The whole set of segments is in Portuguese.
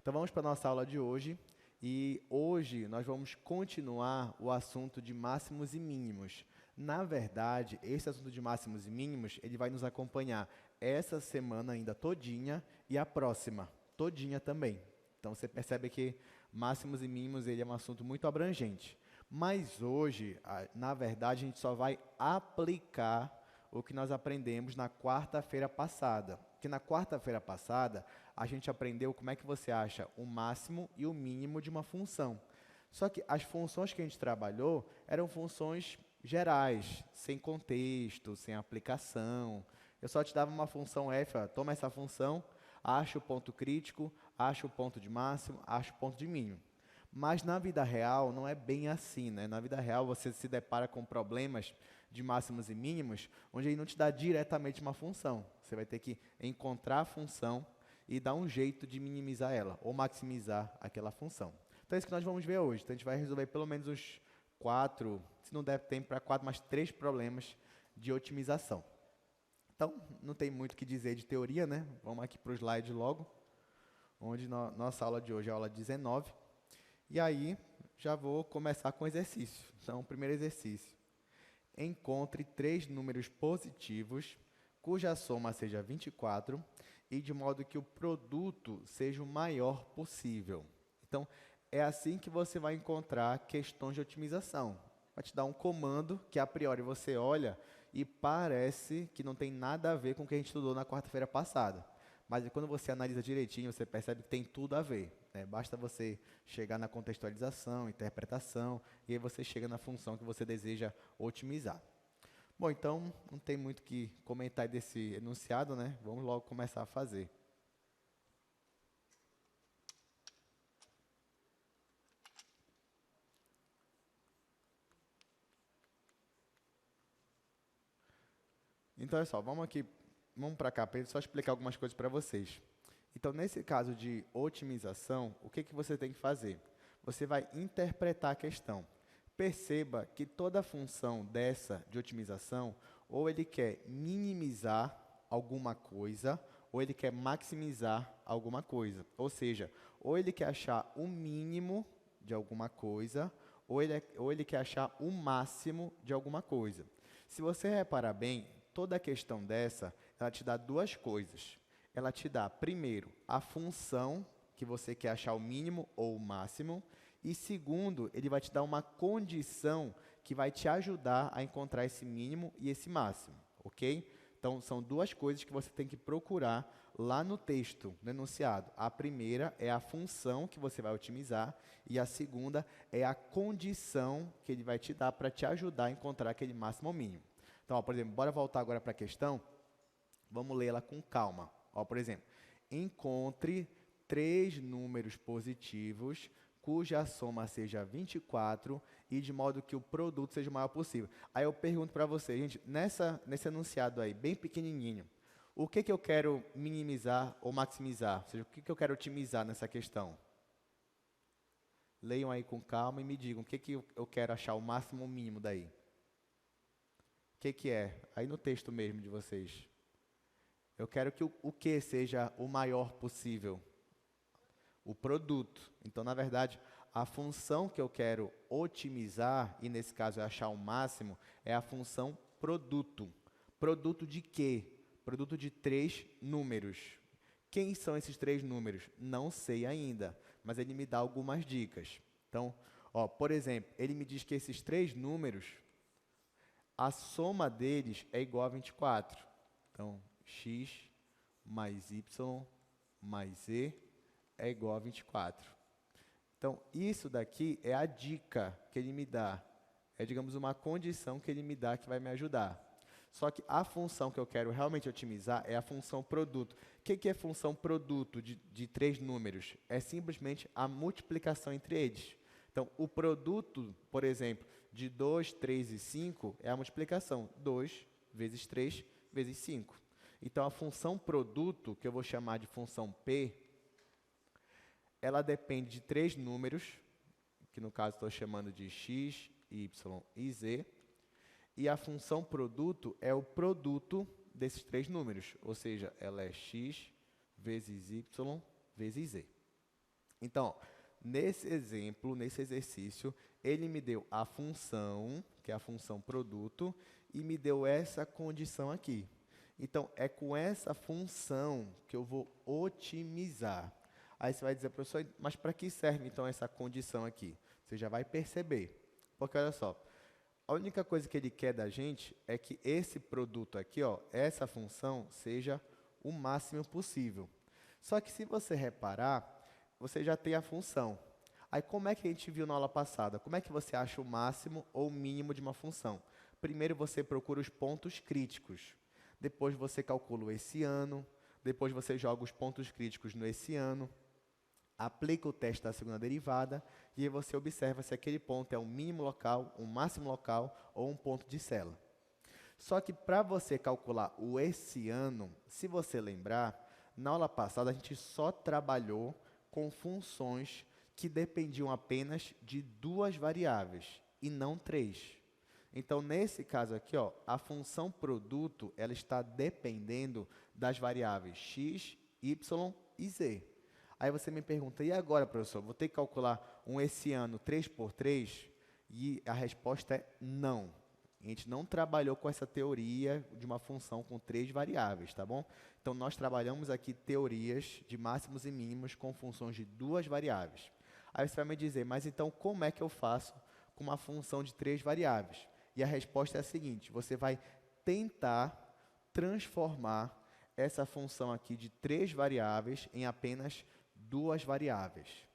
Então vamos para a nossa aula de hoje. E hoje nós vamos continuar o assunto de máximos e mínimos. Na verdade, esse assunto de máximos e mínimos, ele vai nos acompanhar essa semana ainda todinha e a próxima todinha também. Então você percebe que máximos e mínimos ele é um assunto muito abrangente. Mas hoje, na verdade, a gente só vai aplicar o que nós aprendemos na quarta-feira passada. Porque na quarta-feira passada, a gente aprendeu como é que você acha o máximo e o mínimo de uma função. Só que as funções que a gente trabalhou eram funções gerais, sem contexto, sem aplicação. Eu só te dava uma função f, ó, toma essa função, acha o ponto crítico, acha o ponto de máximo, acha o ponto de mínimo. Mas na vida real não é bem assim, né? Na vida real você se depara com problemas de máximos e mínimos, onde ele não te dá diretamente uma função. Você vai ter que encontrar a função e dar um jeito de minimizar ela, ou maximizar aquela função. Então é isso que nós vamos ver hoje. Então a gente vai resolver pelo menos uns 4, se não der tempo para 4, mas 3 problemas de otimização. Então, não tem muito o que dizer de teoria, né? Vamos aqui para o slide logo, onde nossa aula de hoje é a aula 19. E aí, já vou começar com o exercício. Então, primeiro exercício. Encontre 3 números positivos, cuja soma seja 24, e de modo que o produto seja o maior possível. Então, é assim que você vai encontrar questões de otimização. Vai te dar um comando que, a priori, você olha e parece que não tem nada a ver com o que a gente estudou na quarta-feira passada. Mas quando você analisa direitinho, você percebe que tem tudo a ver, né? Basta você chegar na contextualização, interpretação, e aí você chega na função que você deseja otimizar. Bom, então, não tem muito o que comentar desse enunciado, né? Vamos logo começar a fazer. Então, olha só, vamos para cá, para só explicar algumas coisas para vocês. Então, nesse caso de otimização, o que você tem que fazer? Você vai interpretar a questão. Perceba que toda função dessa de otimização, ou ele quer minimizar alguma coisa, ou ele quer maximizar alguma coisa. Ou seja, ou ele quer achar o mínimo de alguma coisa, ou ele quer achar o máximo de alguma coisa. Se você reparar bem, toda a questão dessa, ela te dá duas coisas. Ela te dá, primeiro, a função que você quer achar o mínimo ou o máximo, e segundo, ele vai te dar uma condição que vai te ajudar a encontrar esse mínimo e esse máximo, ok? Então, são duas coisas que você tem que procurar lá no texto, no enunciado. A primeira é a função que você vai otimizar e a segunda é a condição que ele vai te dar para te ajudar a encontrar aquele máximo ou mínimo. Então, ó, por exemplo, bora voltar agora para a questão. Vamos ler ela com calma. Ó, por exemplo, encontre 3 números positivos cuja soma seja 24 e de modo que o produto seja o maior possível. Aí eu pergunto para você, gente, nesse enunciado aí, bem pequenininho, o que eu quero minimizar ou maximizar? Ou seja, o que eu quero otimizar nessa questão? Leiam aí com calma e me digam o que eu quero achar o máximo ou o mínimo daí. O que é? Aí no texto mesmo de vocês. Eu quero que o que seja o maior possível? O produto. Então, na verdade, a função que eu quero otimizar, e nesse caso é achar o máximo, é a função produto. Produto de quê? Produto de 3 números. Quem são esses 3 números? Não sei ainda, mas ele me dá algumas dicas. Então, ó, por exemplo, ele me diz que esses 3 números, a soma deles é igual a 24. Então, x mais y mais z é igual a 24. Então, isso daqui é a dica que ele me dá. É, digamos, uma condição que ele me dá que vai me ajudar. Só que a função que eu quero realmente otimizar é a função produto. O que é função produto de 3 números? É simplesmente a multiplicação entre eles. Então, o produto, por exemplo, de 2, 3 e 5 é a multiplicação. 2 vezes 3 vezes 5. Então, a função produto, que eu vou chamar de função P, ela depende de 3 números, que no caso estou chamando de x, y e z. E a função produto é o produto desses 3 números, ou seja, ela é x vezes y vezes z. Então, nesse exemplo, nesse exercício, ele me deu a função, que é a função produto, e me deu essa condição aqui. Então, é com essa função que eu vou otimizar. Aí você vai dizer, professor, mas para que serve então essa condição aqui? Você já vai perceber. Porque olha só, a única coisa que ele quer da gente é que esse produto aqui, ó, essa função, seja o máximo possível. Só que se você reparar, você já tem a função. Aí como é que a gente viu na aula passada? Como é que você acha o máximo ou o mínimo de uma função? Primeiro você procura os pontos críticos. Depois você calcula o esse ano. Depois você joga os pontos críticos no esse ano. Aplica o teste da segunda derivada. E aí você observa se aquele ponto é um mínimo local, um máximo local ou um ponto de célula. Só que para você calcular o esse ano, se você lembrar, na aula passada a gente só trabalhou com funções que dependiam apenas de duas variáveis e não três. Então, nesse caso aqui, ó, a função produto ela está dependendo das variáveis x, y e z. Aí você me pergunta, e agora, professor, vou ter que calcular um esse ano 3 por 3? E a resposta é não. A gente não trabalhou com essa teoria de uma função com três variáveis, tá bom? Então, nós trabalhamos aqui teorias de máximos e mínimos com funções de duas variáveis. Aí você vai me dizer, mas então como é que eu faço com uma função de três variáveis? E a resposta é a seguinte, você vai tentar transformar essa função aqui de três variáveis em apenas duas variáveis.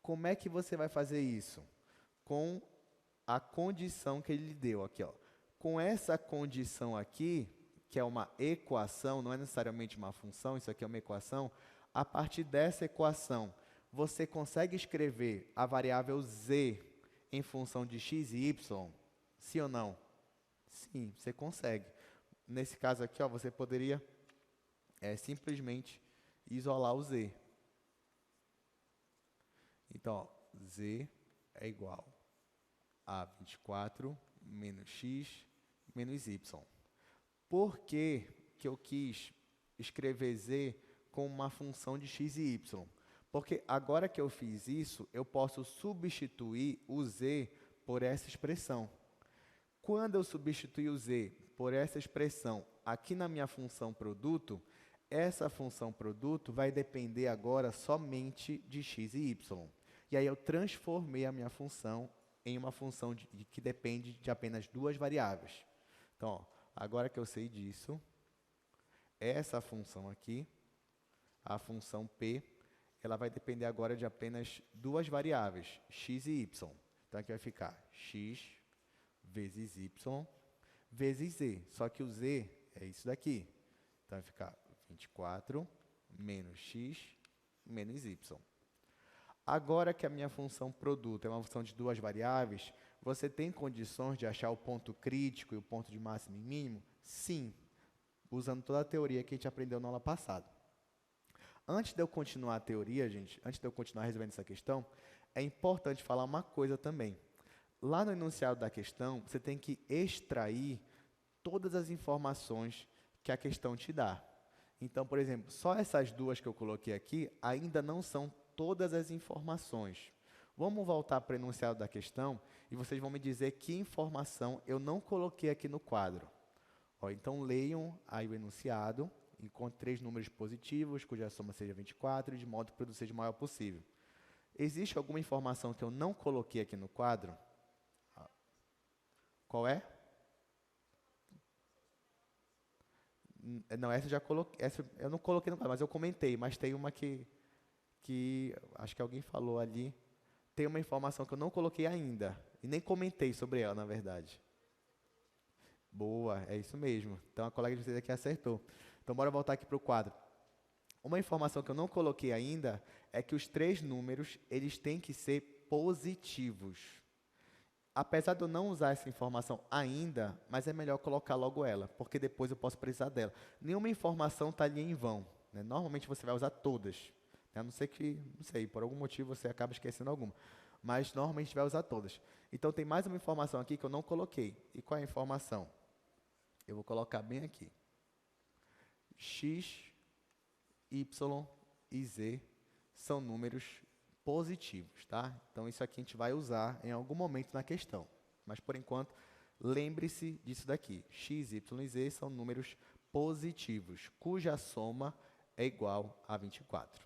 Como é que você vai fazer isso? Com a condição que ele lhe deu aqui, ó. Com essa condição aqui, que é uma equação, não é necessariamente uma função, isso aqui é uma equação, a partir dessa equação, você consegue escrever a variável z em função de x e y? Sim ou não? Sim, você consegue. Nesse caso aqui, ó, você poderia simplesmente isolar o z. Então, ó, z é igual a 24 menos x menos y. Por que que eu quis escrever z com uma função de x e y? Porque agora que eu fiz isso, eu posso substituir o z por essa expressão. Quando eu substituir o z por essa expressão aqui na minha função produto, essa função produto vai depender agora somente de x e y. E aí eu transformei a minha função em uma função que depende de apenas duas variáveis. Então, ó, agora que eu sei disso, essa função aqui, a função p, ela vai depender agora de apenas duas variáveis, x e y. Então, aqui vai ficar x vezes y vezes z. Só que o z é isso daqui. Então, vai ficar 24 menos x menos y. Agora que a minha função produto é uma função de duas variáveis, você tem condições de achar o ponto crítico e o ponto de máximo e mínimo? Sim, usando toda a teoria que a gente aprendeu na aula passada. Antes de eu continuar a teoria, gente, antes de eu continuar resolvendo essa questão, é importante falar uma coisa também. Lá no enunciado da questão, você tem que extrair todas as informações que a questão te dá. Então, por exemplo, só essas duas que eu coloquei aqui ainda não são todas as informações. Vamos voltar para o enunciado da questão e vocês vão me dizer que informação eu não coloquei aqui no quadro. Ó, então, leiam aí o enunciado, encontre 3 números positivos, cuja soma seja 24, de modo que o produto seja o maior possível. Existe alguma informação que eu não coloquei aqui no quadro? Qual é? Não, essa eu já coloquei, essa eu não coloquei no quadro, mas eu comentei, mas tem uma que acho que alguém falou ali, tem uma informação que eu não coloquei ainda, e nem comentei sobre ela, na verdade. Boa, é isso mesmo. Então, a colega de vocês aqui acertou. Então, bora voltar aqui para o quadro. Uma informação que eu não coloquei ainda é que os 3 números, eles têm que ser positivos. Apesar de eu não usar essa informação ainda, mas é melhor colocar logo ela, porque depois eu posso precisar dela. Nenhuma informação está ali em vão, né? Normalmente você vai usar todas. A não ser que, não sei, por algum motivo você acaba esquecendo alguma. Mas normalmente a gente vai usar todas. Então tem mais uma informação aqui que eu não coloquei. E qual é a informação? Eu vou colocar bem aqui. X, Y e Z são números positivos, tá? Então, isso aqui a gente vai usar em algum momento na questão. Mas, por enquanto, lembre-se disso daqui. X, Y e Z são números positivos, cuja soma é igual a 24.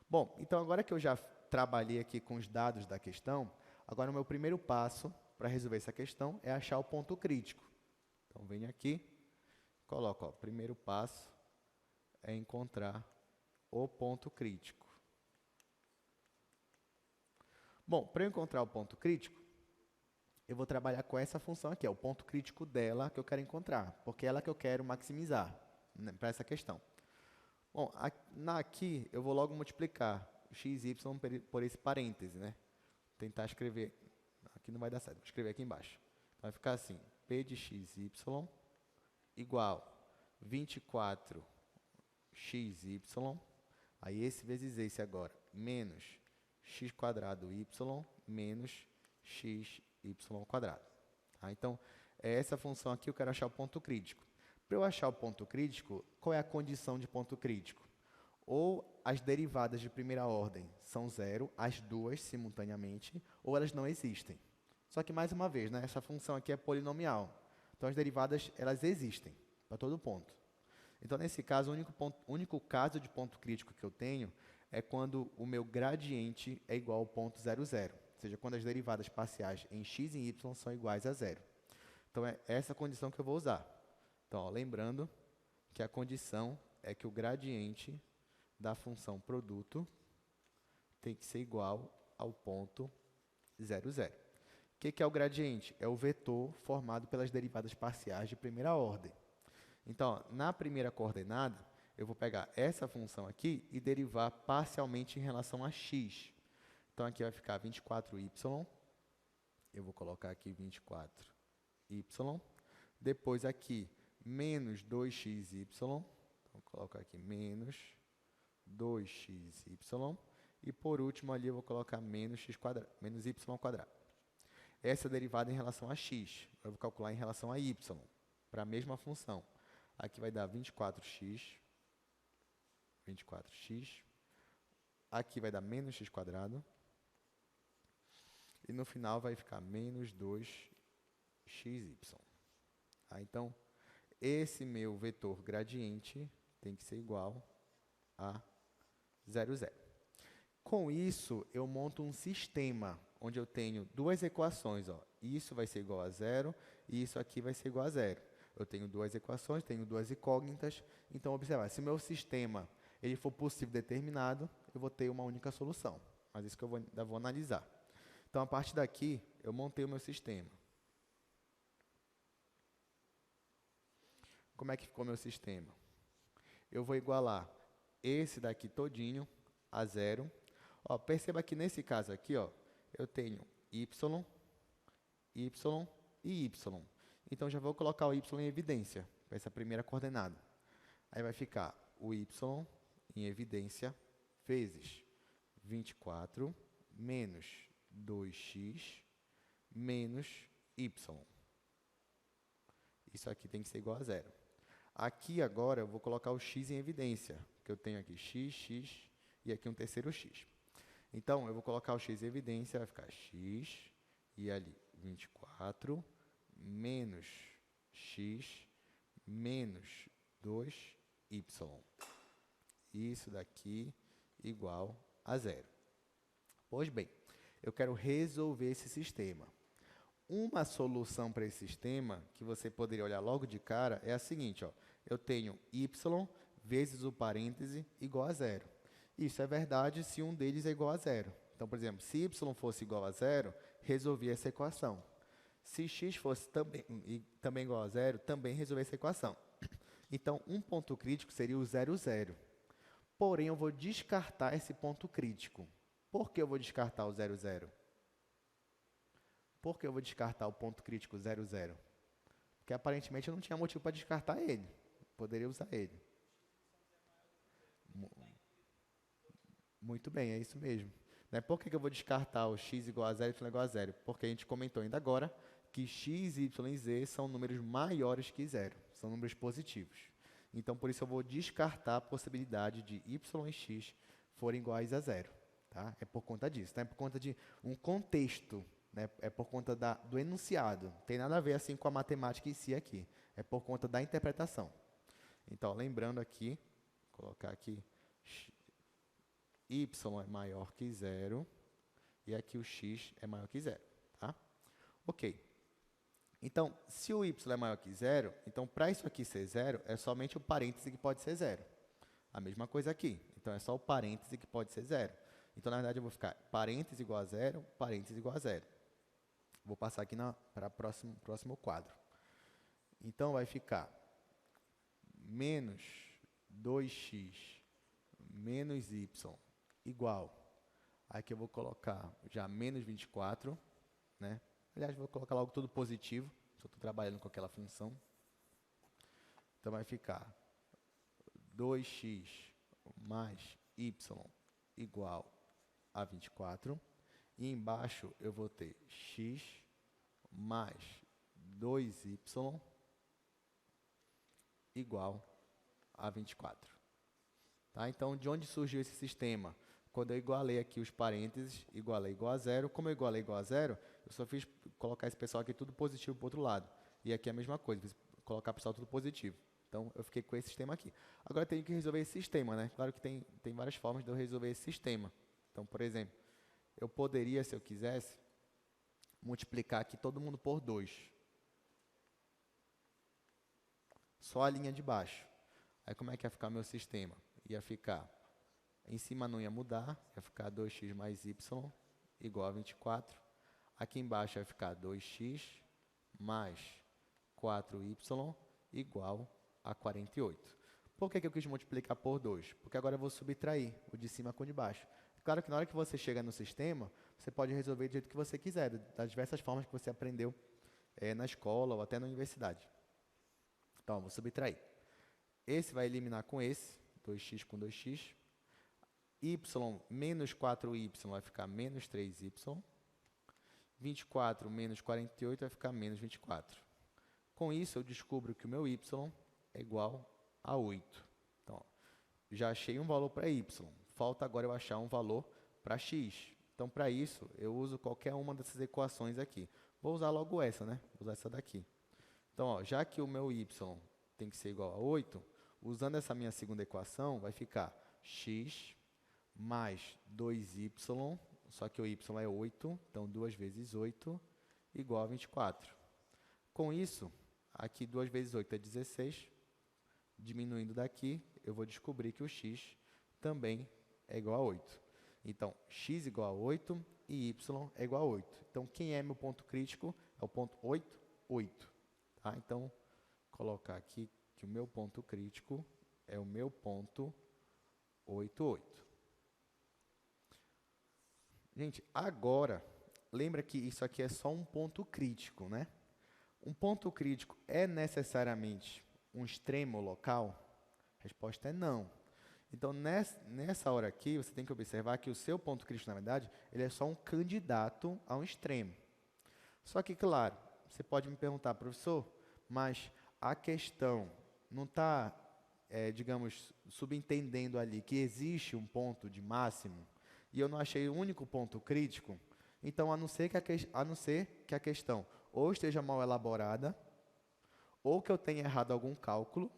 Bom, então agora que eu já trabalhei aqui com os dados da questão, agora o meu primeiro passo para resolver essa questão é achar o ponto crítico. Então, venho aqui, coloco, ó, primeiro passo é encontrar o ponto crítico. Bom, para eu encontrar o ponto crítico, eu vou trabalhar com essa função aqui, é o ponto crítico dela que eu quero encontrar, porque é ela que eu quero maximizar, né, para essa questão. Bom, aqui eu vou logo multiplicar o x e y por esse parêntese, né? Vou tentar escrever, aqui não vai dar certo, vou escrever aqui embaixo. Vai ficar assim, p de xy igual 24xy, aí esse vezes esse agora, menos x² y menos xy². Tá? Então, é essa função aqui, eu quero achar o ponto crítico. Para eu achar o ponto crítico, qual é a condição de ponto crítico? Ou as derivadas de primeira ordem são zero, as duas simultaneamente, ou elas não existem. Só que, mais uma vez, né, essa função aqui é polinomial. Então, as derivadas, elas existem para todo ponto. Então, nesse caso, o único caso de ponto crítico que eu tenho é quando o meu gradiente é igual ao ponto 0, 0. Ou seja, quando as derivadas parciais em x e em y são iguais a zero. Então, é essa condição que eu vou usar. Então, ó, lembrando que a condição é que o gradiente da função produto tem que ser igual ao ponto 0, 0. O que é o gradiente? É o vetor formado pelas derivadas parciais de primeira ordem. Então, ó, na primeira coordenada, eu vou pegar essa função aqui e derivar parcialmente em relação a x. Então, aqui vai ficar 24y. Eu vou colocar aqui 24y. Depois, aqui, menos 2xy. Então, vou colocar aqui menos 2xy. E, por último, ali eu vou colocar menos y². Essa é a derivada em relação a x. Eu vou calcular em relação a y, para a mesma função. Aqui vai dar 24x. Aqui vai dar menos x². E no final vai ficar menos 2xy. Tá? Então, esse meu vetor gradiente tem que ser igual a 0, 0. Com isso, eu monto um sistema onde eu tenho duas equações. Ó. Isso vai ser igual a 0 e isso aqui vai ser igual a 0. Eu tenho duas equações, tenho duas incógnitas. Então, observar, se o meu sistema ele for possível determinado, eu vou ter uma única solução. Mas isso que eu ainda vou analisar. Então, a partir daqui, eu montei o meu sistema. Como é que ficou o meu sistema? Eu vou igualar esse daqui todinho a 0. Ó, perceba que nesse caso aqui, ó, eu tenho y e y. Então, já vou colocar o y em evidência, para essa primeira coordenada. Aí vai ficar o y em evidência vezes 24 menos 2x menos y. Isso aqui tem que ser igual a 0. Aqui, agora, eu vou colocar o x em evidência, que eu tenho aqui x e aqui um terceiro x. Então, eu vou colocar o x em evidência, vai ficar x e ali 24 menos x menos 2y. Isso daqui igual a 0. Pois bem, eu quero resolver esse sistema. Uma solução para esse sistema, que você poderia olhar logo de cara, é a seguinte. Ó, eu tenho y vezes o parêntese igual a 0. Isso é verdade se um deles é igual a 0. Então, por exemplo, se y fosse igual a 0, resolvi essa equação. Se x fosse também igual a 0, também resolvi essa equação. Então, um ponto crítico seria o 0, 0. Porém, eu vou descartar esse ponto crítico. Por que eu vou descartar o 0, 0? Por que eu vou descartar o ponto crítico 0, 0? Porque aparentemente eu não tinha motivo para descartar ele. Poderia usar ele. Muito bem, é isso mesmo. Né? Por que eu vou descartar o x igual a 0 e y igual a 0? Porque a gente comentou ainda agora que x, y e z são números maiores que 0. São números positivos. Então, por isso eu vou descartar a possibilidade de y e x forem iguais a 0. tá? É por conta disso, tá? É por conta de um contexto, né? É por conta do enunciado. Não tem nada a ver assim com a matemática em si aqui. É por conta da interpretação. Então, lembrando aqui, vou colocar aqui, y é maior que zero, e aqui o x é maior que zero, tá? Ok. Então, se o y é maior que zero, então para isso aqui ser zero, é somente o parêntese que pode ser zero. A mesma coisa aqui. Então, é só o parêntese que pode ser zero. Então, na verdade, eu vou ficar parêntese igual a zero, parêntese igual a zero. Vou passar aqui para o próximo quadro. Então, vai ficar menos 2x menos y igual. Aqui eu vou colocar já menos 24, né? Aliás, vou colocar logo tudo positivo, se eu estou trabalhando com aquela função. Então, vai ficar 2x mais y igual a 24. E embaixo eu vou ter x mais 2y igual a 24. Tá? Então, de onde surgiu esse sistema? Quando eu igualei aqui os parênteses, igualei igual a zero. Como eu igualei igual a zero, eu só fiz colocar esse pessoal aqui tudo positivo para o outro lado. E aqui é a mesma coisa, fiz colocar o pessoal tudo positivo. Então, eu fiquei com esse sistema aqui. Agora, eu tenho que resolver esse sistema, né? Claro que tem várias formas de eu resolver esse sistema. Então, por exemplo, eu poderia, se eu quisesse, multiplicar aqui todo mundo por 2. Só a linha de baixo. Aí, como é que ia ficar o meu sistema? Ia ficar, em cima não ia mudar, ia ficar 2x mais y igual a 24. Aqui embaixo vai ficar 2x mais 4y igual a 48. Por que eu quis multiplicar por 2? Porque agora eu vou subtrair o de cima com o de baixo. Claro que na hora que você chega no sistema, você pode resolver do jeito que você quiser, das diversas formas que você aprendeu na escola ou até na universidade. Então, vou subtrair. Esse vai eliminar com esse, 2x com 2x. Y menos 4y vai ficar menos 3y. 24 menos 48 vai ficar menos 24. Com isso, eu descubro que o meu y é igual a 8. Então, já achei um valor para y. Falta agora eu achar um valor para x. Então, para isso, eu uso qualquer uma dessas equações aqui. Vou usar logo essa, né? Vou usar essa daqui. Então, ó, já que o meu y tem que ser igual a 8, usando essa minha segunda equação, vai ficar x mais 2y, só que o y é 8, então 2 vezes 8 igual a 24. Com isso, aqui 2 vezes 8 é 16. Diminuindo daqui, eu vou descobrir que o x também é igual a 8. Então, x igual a 8 e y é igual a 8. Então, quem é meu ponto crítico? É o ponto 8, 8. Tá? Então, vou colocar aqui que o meu ponto crítico é o meu ponto 8, 8. Gente, agora, lembra que isso aqui é só um ponto crítico, né? Um ponto crítico é necessariamente um extremo local? A resposta é não. Então, nessa hora aqui, você tem que observar que o seu ponto crítico, na verdade, ele é só um candidato a um extremo. Só que, claro, você pode me perguntar, professor, mas a questão não está, digamos, subentendendo ali que existe um ponto de máximo e eu não achei o único ponto crítico? Então, a não ser que a questão ou esteja mal elaborada, ou que eu tenha errado algum cálculo,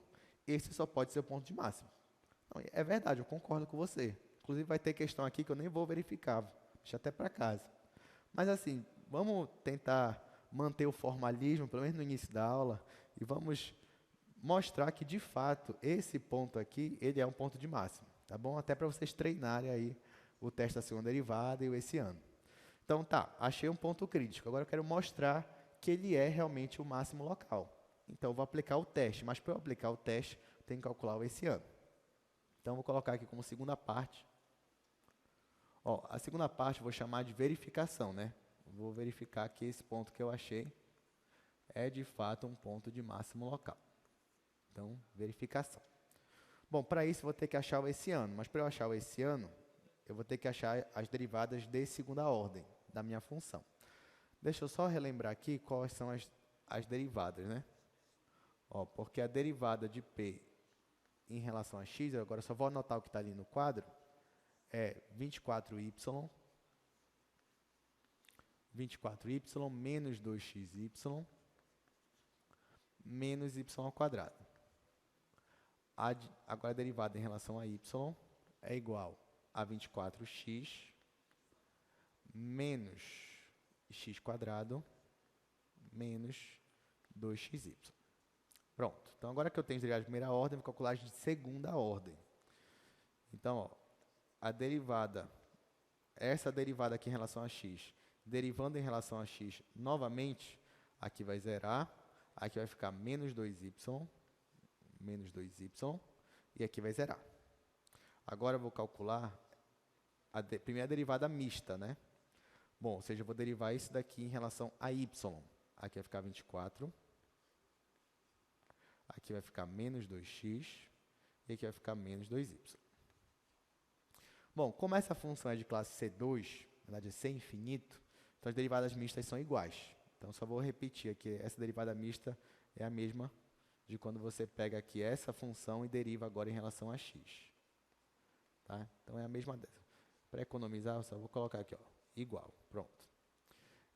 esse só pode ser o ponto de máximo. Não, é verdade, eu concordo com você. Inclusive, vai ter questão aqui que eu nem vou verificar, deixa até para casa. Mas, assim, vamos tentar manter o formalismo, pelo menos no início da aula, e vamos mostrar que, de fato, esse ponto aqui, ele é um ponto de máximo, tá bom? Até para vocês treinarem aí o teste da segunda derivada e o esse ano. Então, tá, achei um ponto crítico. Agora eu quero mostrar que ele é realmente o máximo local. Então, eu vou aplicar o teste, mas para eu aplicar o teste, eu tenho que calcular o esse ano. Então, eu vou colocar aqui como segunda parte. Ó, a segunda parte eu vou chamar de verificação, né? Vou verificar que esse ponto que eu achei é, de fato, um ponto de máximo local. Então, verificação. Bom, para isso, eu vou ter que achar o esse ano. Mas, para eu achar o esse ano, eu vou ter que achar as derivadas de segunda ordem da minha função. Deixa eu só relembrar aqui quais são as derivadas, né? Ó, porque a derivada de P em relação a x, eu agora só vou anotar o que está ali no quadro, é 24y menos 2xy menos y ao quadrado. Agora a derivada em relação a y é igual a 24x menos x quadrado menos 2xy. Pronto. Então, agora que eu tenho as derivadas de primeira ordem, eu vou calcular as de segunda ordem. Então, ó, essa derivada aqui em relação a x, derivando em relação a x novamente, aqui vai zerar, aqui vai ficar menos 2y, e aqui vai zerar. Agora eu vou calcular a primeira derivada mista, né? Bom, ou seja, eu vou derivar isso daqui em relação a y. Aqui vai ficar 24, aqui vai ficar menos 2x, e aqui vai ficar menos 2y. Bom, como essa função é de classe C2, na verdade é C infinito, então as derivadas mistas são iguais. Então, só vou repetir aqui, essa derivada mista é a mesma de quando você pega aqui essa função e deriva agora em relação a x. Tá? Então, é a mesma dessa. Para economizar, eu só vou colocar aqui, ó, igual, pronto.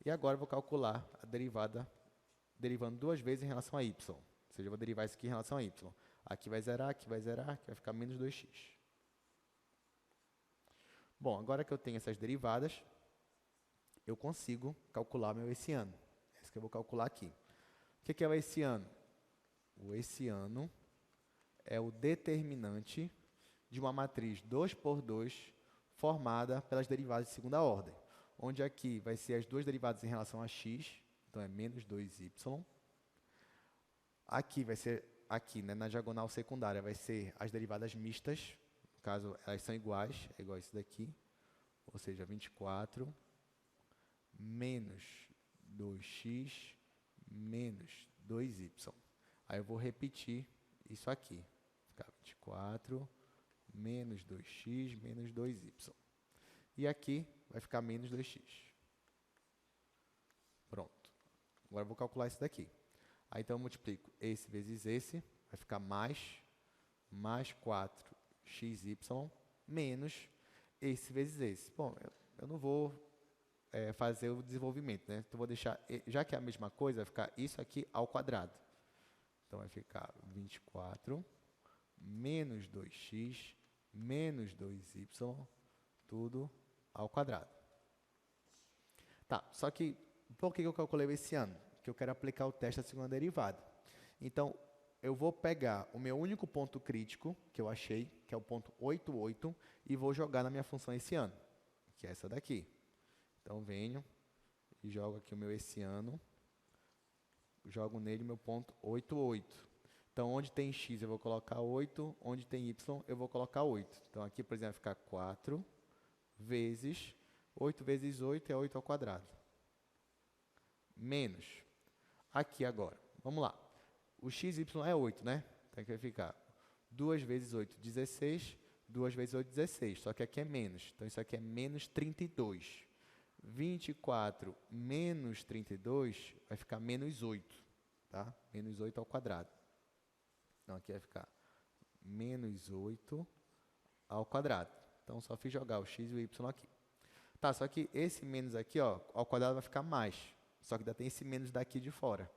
E agora eu vou calcular a derivada, derivando duas vezes em relação a y. Ou seja, eu vou derivar isso aqui em relação a y. Aqui vai zerar, aqui vai zerar, aqui vai ficar menos 2x. Bom, agora que eu tenho essas derivadas, eu consigo calcular meu hessiano. É isso que eu vou calcular aqui. O que é o hessiano? O hessiano é o determinante de uma matriz 2 por 2 formada pelas derivadas de segunda ordem, onde aqui vai ser as duas derivadas em relação a x, então é menos 2y. Aqui vai ser, aqui, né, na diagonal secundária, vai ser as derivadas mistas, no caso, elas são iguais, é igual a isso daqui, ou seja, 24 menos 2x menos 2y. Aí eu vou repetir isso aqui. Ficar 24 menos 2x menos 2y. E aqui vai ficar menos 2x. Pronto. Agora eu vou calcular isso daqui. Aí então eu multiplico esse vezes esse, vai ficar mais 4xy menos esse vezes esse. Bom, eu não vou fazer o desenvolvimento, né? Então, vou deixar, já que é a mesma coisa, vai ficar isso aqui ao quadrado. Então, vai ficar 24 menos 2x menos 2y, tudo ao quadrado. Tá, só que, por que eu calculei esse ano? Porque eu quero aplicar o teste da segunda derivada. Então, eu vou pegar o meu único ponto crítico, que eu achei, que é o ponto 88, e vou jogar na minha função esse ano, que é essa daqui. Então, venho e jogo aqui o meu hessiano, jogo nele o meu ponto 88. Então, onde tem x eu vou colocar 8, onde tem y eu vou colocar 8. Então, aqui, por exemplo, vai ficar 4 vezes 8 vezes 8 é 8 ao quadrado. Menos. Aqui agora, vamos lá. O xy é 8, né? Então, aqui vai ficar 2 vezes 8, 16. 2 vezes 8, 16. Só que aqui é menos. Então, isso aqui é menos 32. 24 menos 32 vai ficar menos 8. Tá? Menos 8 ao quadrado. Então, aqui vai ficar menos 8 ao quadrado. Então, só fiz jogar o x e o y aqui. Tá, só que esse menos aqui, ó, ao quadrado vai ficar mais. Só que ainda tem esse menos daqui de fora.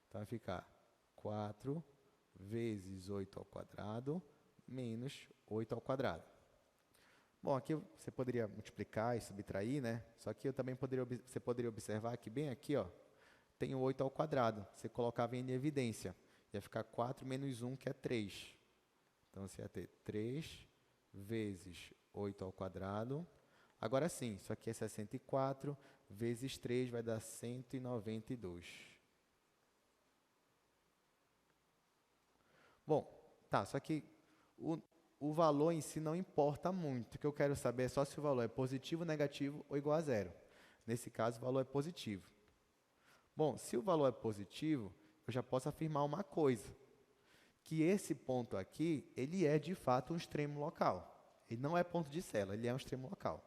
Então, vai ficar 4 vezes 8 ao quadrado menos 8 ao quadrado. Bom, aqui você poderia multiplicar e subtrair, né? Só que você poderia observar que bem aqui, ó, tem o 8 ao quadrado. Você colocava em evidência. Ia ficar 4 menos 1, que é 3. Então, você ia ter 3 vezes 8 ao quadrado. Agora sim, isso aqui é 64 vezes 3 vai dar 192. Bom, tá, só que o valor em si não importa muito. O que eu quero saber é só se o valor é positivo, negativo ou igual a zero. Nesse caso, o valor é positivo. Bom, se o valor é positivo, eu já posso afirmar uma coisa, que esse ponto aqui, ele é de fato um extremo local. Ele não é ponto de célula, ele é um extremo local.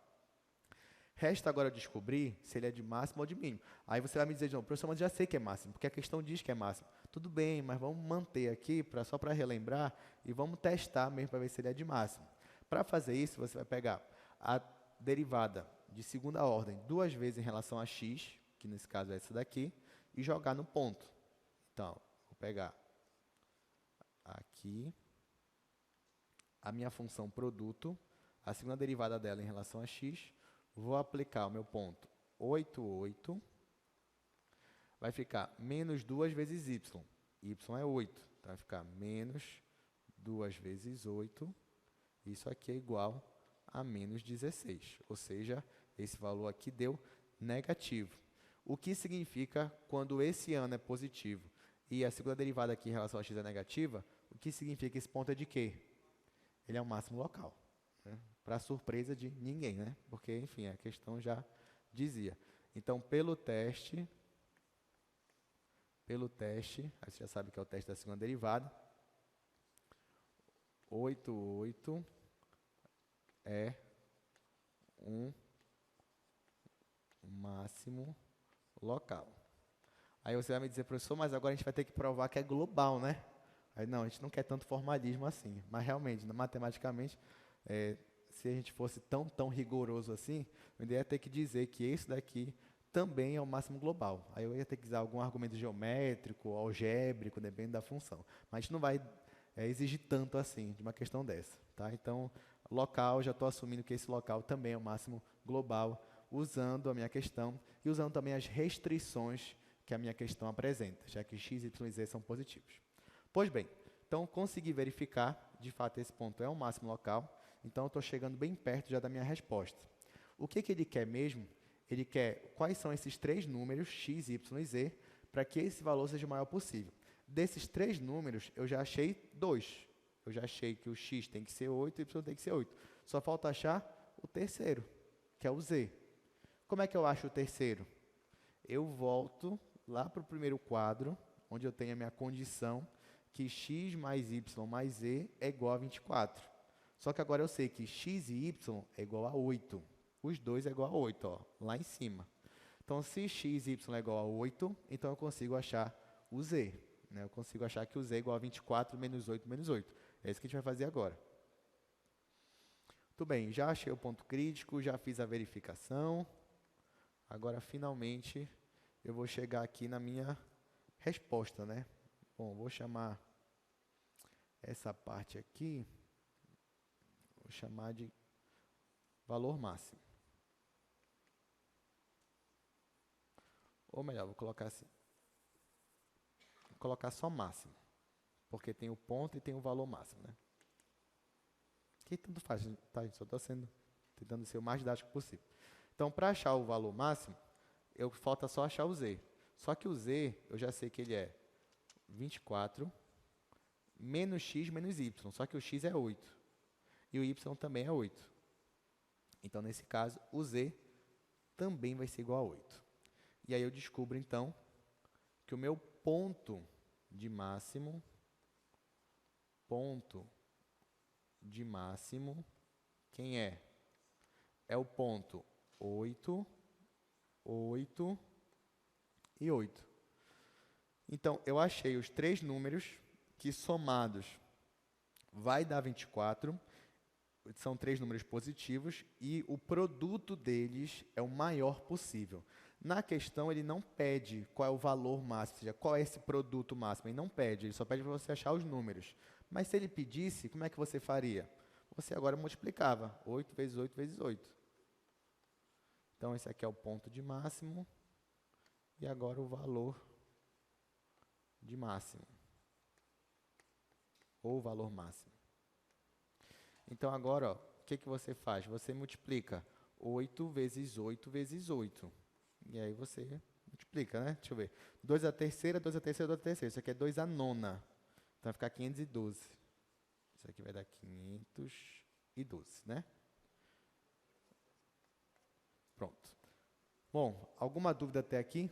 Resta agora descobrir se ele é de máximo ou de mínimo. Aí você vai me dizer, não, professor, mas já sei que é máximo, porque a questão diz que é máximo. Tudo bem, mas vamos manter aqui, só para relembrar, e vamos testar mesmo para ver se ele é de máximo. Para fazer isso, você vai pegar a derivada de segunda ordem duas vezes em relação a x, que nesse caso é essa daqui, e jogar no ponto. Então, vou pegar aqui a minha função produto, a segunda derivada dela em relação a x, vou aplicar o meu ponto 8, 8, vai ficar menos 2 vezes y. Y é 8, então vai ficar menos 2 vezes 8, isso aqui é igual a menos 16, ou seja, esse valor aqui deu negativo. O que significa quando esse ano é positivo e a segunda derivada aqui em relação a x é negativa, o que significa que esse ponto é de quê? Ele é o máximo local, né? Para surpresa de ninguém, né? Porque, enfim, a questão já dizia. Então, pelo teste, aí você já sabe que é o teste da segunda derivada, 8, 8 é um máximo local. Aí você vai me dizer, professor, mas agora a gente vai ter que provar que é global, né? Aí não, a gente não quer tanto formalismo assim. Mas realmente, matematicamente, se a gente fosse tão rigoroso assim, eu ia ter que dizer que esse daqui também é o máximo global. Aí eu ia ter que usar algum argumento geométrico, algébrico, dependendo da função. Mas a gente não vai exigir tanto assim de uma questão dessa. Tá? Então, local, já estou assumindo que esse local também é o máximo global, usando a minha questão e usando também as restrições que a minha questão apresenta, já que x, y e z são positivos. Pois bem, então consegui verificar, de fato esse ponto é o máximo local, então eu estou chegando bem perto já da minha resposta. O que ele quer mesmo? Ele quer quais são esses três números, x, y e z, para que esse valor seja o maior possível. Desses três números, eu já achei dois. Eu já achei que o x tem que ser 8 e o y tem que ser 8. Só falta achar o terceiro, que é o z. Como é que eu acho o terceiro? Eu volto lá para o primeiro quadro, onde eu tenho a minha condição que x mais y mais z é igual a 24. Só que agora eu sei que x e y é igual a 8. Os dois é igual a 8, ó, lá em cima. Então, se x e y é igual a 8, então eu consigo achar o z. Né? Eu consigo achar que o z é igual a 24 menos 8 menos 8. É isso que a gente vai fazer agora. Muito bem, já achei o ponto crítico, já fiz a verificação. Agora, finalmente, eu vou chegar aqui na minha resposta, né? Bom, vou chamar essa parte aqui, vou chamar de valor máximo. Ou melhor, vou colocar assim. Vou colocar só máximo, porque tem o ponto e tem o valor máximo, né? Que tanto faz, tá? Só estou tentando ser o mais didático possível. Então, para achar o valor máximo, falta só achar o z. Só que o z, eu já sei que ele é 24 menos x menos y. Só que o x é 8. E o y também é 8. Então, nesse caso, o z também vai ser igual a 8. E aí eu descubro, então, que o meu ponto de máximo, quem é? É o ponto 8, 8 e 8. Então, eu achei os três números que somados vai dar 24, são três números positivos e o produto deles é o maior possível. Na questão, ele não pede qual é o valor máximo, ou seja, qual é esse produto máximo, ele não pede, ele só pede para você achar os números. Mas se ele pedisse, como é que você faria? Você agora multiplicava, 8 vezes 8 vezes 8. Então, esse aqui é o ponto de máximo e agora o valor de máximo, ou valor máximo. Então, agora, ó, o que você faz? Você multiplica 8 vezes 8 vezes 8. E aí você multiplica, né? Deixa eu ver. 2 à terceira, 2 à terceira, 2 à terceira. Isso aqui é 2 à nona. Então, vai ficar 512. Isso aqui vai dar 512, né? Pronto. Bom, alguma dúvida até aqui?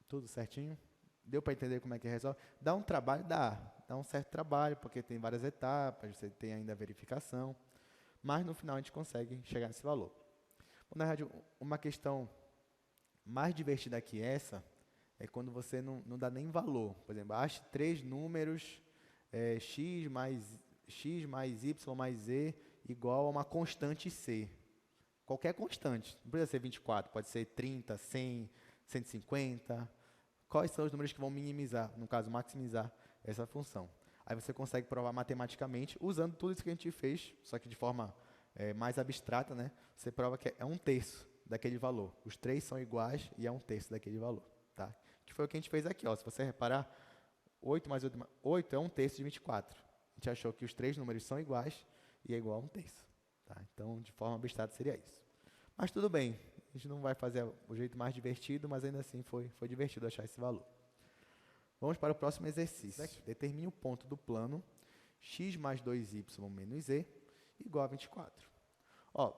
Tudo certinho? Deu para entender como é que resolve? Dá um trabalho? Dá um certo trabalho, porque tem várias etapas, você tem ainda a verificação, mas no final a gente consegue chegar nesse valor. Na verdade, uma questão mais divertida que essa é quando você não dá nem valor. Por exemplo, ache três números, x mais y mais z, igual a uma constante C. Qualquer constante, não precisa ser 24, pode ser 30, 100, 150. Quais são os números que vão minimizar, no caso, maximizar essa função? Aí você consegue provar matematicamente, usando tudo isso que a gente fez, só que de forma mais abstrata, né? Você prova que é 1/3 daquele valor. Os três são iguais e é 1/3 daquele valor. Tá? Que foi o que a gente fez aqui. Ó. Se você reparar, 8 mais 8, 8 é 1/3 de 24. A gente achou que os três números são iguais e é igual a 1/3. Tá? Então, de forma abstrata, seria isso. Mas tudo bem, a gente não vai fazer o jeito mais divertido, mas ainda assim foi divertido achar esse valor. Vamos para o próximo exercício. Determine o ponto do plano x mais 2y menos z igual a 24. Ó,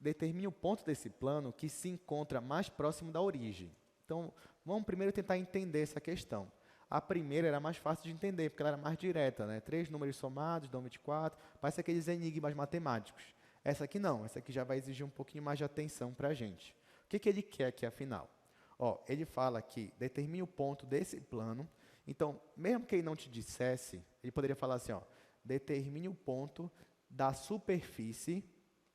determine o ponto desse plano que se encontra mais próximo da origem. Então, vamos primeiro tentar entender essa questão. A primeira era mais fácil de entender, porque ela era mais direta, né? 3 números somados dão 24, parece aqueles enigmas matemáticos. Essa aqui não, essa aqui já vai exigir um pouquinho mais de atenção para a gente. O que ele quer aqui, afinal? Ó, ele fala que determine o ponto desse plano. Então, mesmo que ele não te dissesse, ele poderia falar assim, ó, determine o ponto da superfície,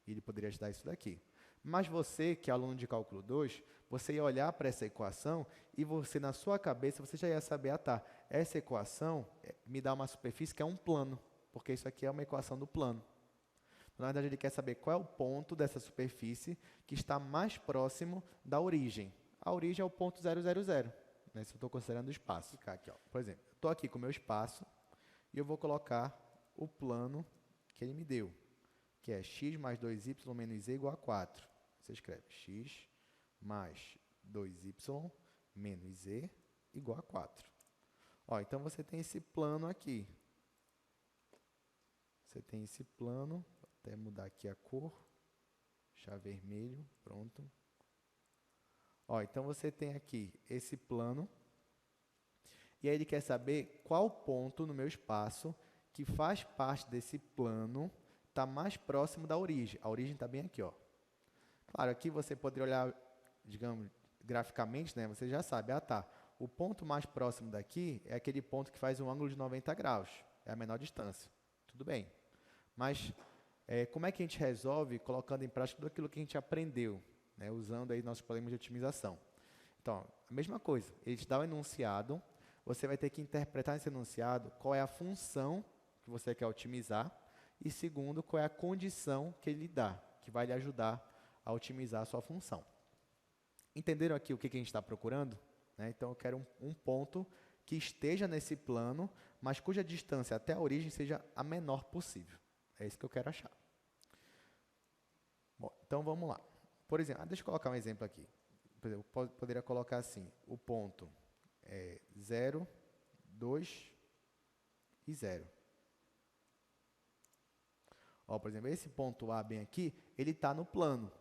e ele poderia te dar isso daqui. Mas você, que é aluno de cálculo 2, você ia olhar para essa equação e você, na sua cabeça, você já ia saber, ah tá, essa equação me dá uma superfície que é um plano, porque isso aqui é uma equação do plano. Na verdade, ele quer saber qual é o ponto dessa superfície que está mais próximo da origem. A origem é o ponto 0, 0, 0, né, se eu estou considerando o espaço. Ficar aqui, ó. Por exemplo, eu estou aqui com o meu espaço e eu vou colocar o plano que ele me deu, que é x mais 2y menos z igual a 4. Você escreve x mais 2y menos z igual a 4. Ó, então, você tem esse plano aqui. Você tem esse plano, vou até mudar aqui a cor, deixar vermelho, pronto. Ó, então, você tem aqui esse plano, e aí ele quer saber qual ponto no meu espaço que faz parte desse plano está mais próximo da origem. A origem está bem aqui, ó. Claro, aqui você poderia olhar, digamos, graficamente, né? Você já sabe, ah tá, o ponto mais próximo daqui é aquele ponto que faz um ângulo de 90 graus, é a menor distância. Tudo bem. Mas como é que a gente resolve colocando em prática tudo aquilo que a gente aprendeu, né? Usando aí nossos problemas de otimização? Então, a mesma coisa, ele te dá um enunciado, você vai ter que interpretar nesse enunciado qual é a função que você quer otimizar e, segundo, qual é a condição que ele dá, que vai lhe ajudar a otimizar a sua função. Entenderam aqui o que a gente está procurando? Né? Então, eu quero um ponto que esteja nesse plano, mas cuja distância até a origem seja a menor possível. É isso que eu quero achar. Bom, então, vamos lá. Por exemplo, deixa eu colocar um exemplo aqui. Por exemplo, eu poderia colocar assim, o ponto é 0, 2 e 0. Ó, por exemplo, esse ponto A bem aqui, ele está no plano.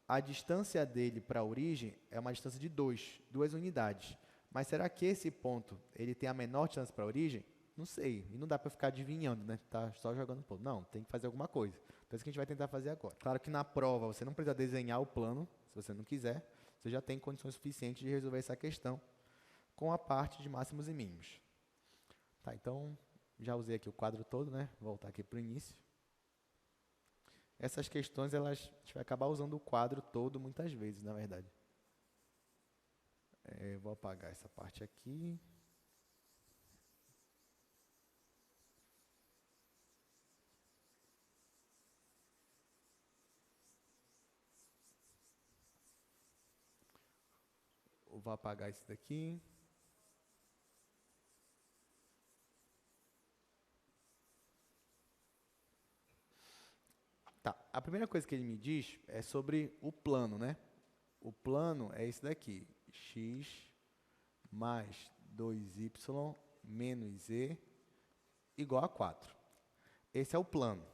A distância dele para a origem é uma distância de 2 unidades. Mas será que esse ponto ele tem a menor distância para a origem? Não sei. E não dá para ficar adivinhando, né? Tá só jogando ponto. Não, tem que fazer alguma coisa. Então, é isso que a gente vai tentar fazer agora. Claro que na prova você não precisa desenhar o plano, se você não quiser. Você já tem condições suficientes de resolver essa questão com a parte de máximos e mínimos. Tá, então, já usei aqui o quadro todo, né? Vou voltar aqui para o início. Essas questões, a gente vai acabar usando o quadro todo muitas vezes, na verdade. Vou apagar essa parte aqui. Vou apagar esse daqui. Tá, a primeira coisa que ele me diz é sobre o plano, né? O plano é esse daqui, x mais 2y menos z igual a 4. Esse é o plano.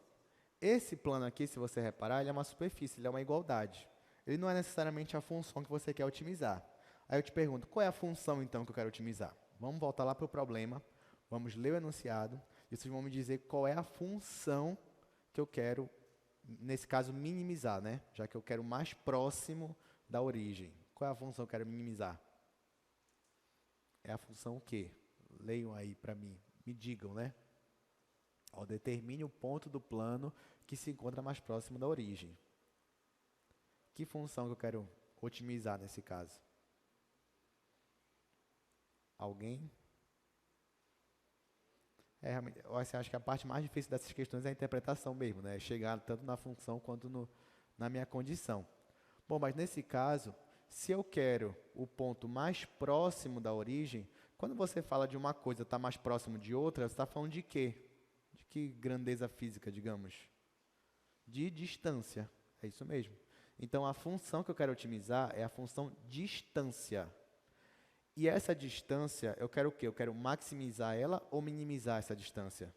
Esse plano aqui, se você reparar, ele é uma superfície, ele é uma igualdade. Ele não é necessariamente a função que você quer otimizar. Aí eu te pergunto, qual é a função, então, que eu quero otimizar? Vamos voltar lá para o problema, vamos ler o enunciado, e vocês vão me dizer qual é a função que eu quero, nesse caso, minimizar, né? Já que eu quero mais próximo da origem. Qual é a função que eu quero minimizar? É a função o quê? Leiam aí para mim, me digam, né? Ó, determine o ponto do plano que se encontra mais próximo da origem. Que função que eu quero otimizar nesse caso? Alguém? Realmente, eu acho que a parte mais difícil dessas questões é a interpretação mesmo, né? Chegar tanto na função quanto na minha condição. Bom, mas nesse caso, se eu quero o ponto mais próximo da origem, quando você fala de uma coisa estar mais próximo de outra, você está falando de quê? De que grandeza física, digamos? De distância. É isso mesmo. Então, a função que eu quero otimizar é a função distância. E essa distância, eu quero o quê? Eu quero maximizar ela ou minimizar essa distância?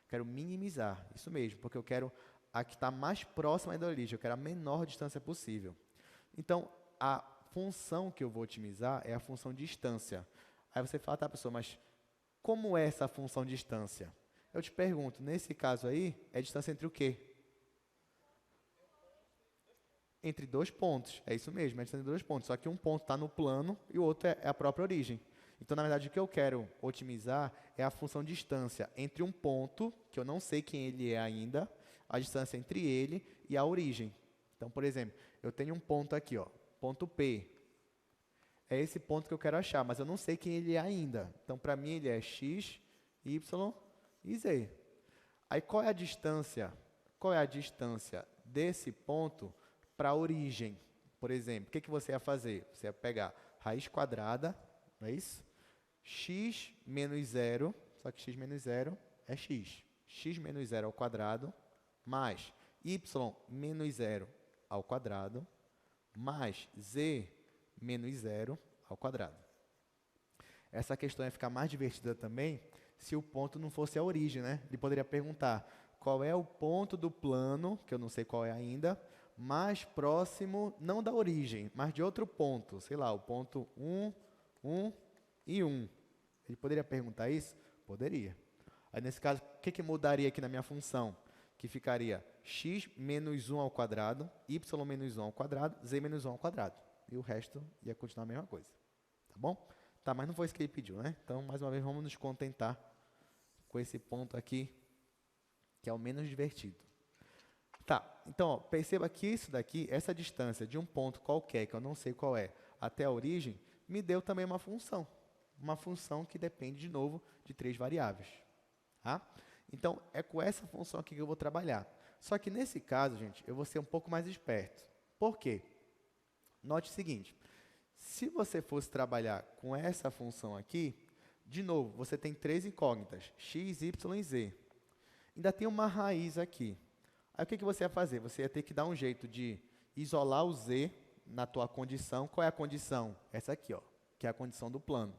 Quero minimizar, isso mesmo, porque eu quero a que está mais próxima da origem, eu quero a menor distância possível. Então, a função que eu vou otimizar é a função distância. Aí você fala, tá, pessoal, mas como é essa função distância? Eu te pergunto, nesse caso aí, é distância entre o quê? Entre dois pontos, é isso mesmo, é distância entre dois pontos, só que um ponto está no plano e o outro é a própria origem. Então, na verdade, o que eu quero otimizar é a função distância entre um ponto, que eu não sei quem ele é ainda, a distância entre ele e a origem. Então, por exemplo, eu tenho um ponto aqui, ó, ponto P. É esse ponto que eu quero achar, mas eu não sei quem ele é ainda. Então, para mim, ele é x, y e z. Aí, qual é a distância? Qual é a distância desse ponto para a origem? Por exemplo, o que você ia fazer? Você ia pegar raiz quadrada, não é isso? X menos 0, só que x menos 0 é x. X menos 0 ao quadrado, mais y menos 0 ao quadrado, mais z menos 0 ao quadrado. Essa questão ia ficar mais divertida também se o ponto não fosse a origem, né? Ele poderia perguntar qual é o ponto do plano, que eu não sei qual é ainda, mais próximo, não da origem, mas de outro ponto, sei lá, o ponto 1, 1 e 1. Ele poderia perguntar isso? Poderia. Aí, nesse caso, o que mudaria aqui na minha função? Que ficaria x menos 1 ao quadrado, y menos 1 ao quadrado, z menos 1 ao quadrado. E o resto ia continuar a mesma coisa. Tá bom? Tá, mas não foi isso que ele pediu, né? Então, mais uma vez, vamos nos contentar com esse ponto aqui, que é o menos divertido. Tá, então, ó, perceba que isso daqui, essa distância de um ponto qualquer, que eu não sei qual é, até a origem, me deu também uma função. Uma função que depende, de novo, de 3 variáveis. Tá? Então, é com essa função aqui que eu vou trabalhar. Só que nesse caso, gente, eu vou ser um pouco mais esperto. Por quê? Note o seguinte, se você fosse trabalhar com essa função aqui, de novo, você tem 3 incógnitas, x, y e z. Ainda tem uma raiz aqui. Aí o que você ia fazer? Você ia ter que dar um jeito de isolar o z na tua condição. Qual é a condição? Essa aqui, ó, que é a condição do plano.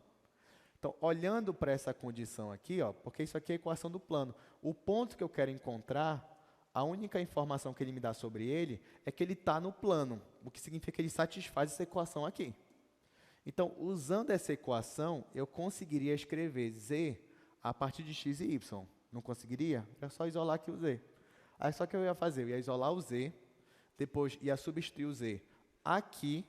Então, olhando para essa condição aqui, ó, porque isso aqui é a equação do plano, o ponto que eu quero encontrar, a única informação que ele me dá sobre ele é que ele está no plano, o que significa que ele satisfaz essa equação aqui. Então, usando essa equação, eu conseguiria escrever z a partir de x e y. Não conseguiria? Era só isolar aqui o z. Aí, só que eu ia fazer, eu ia isolar o z, depois ia substituir o z aqui,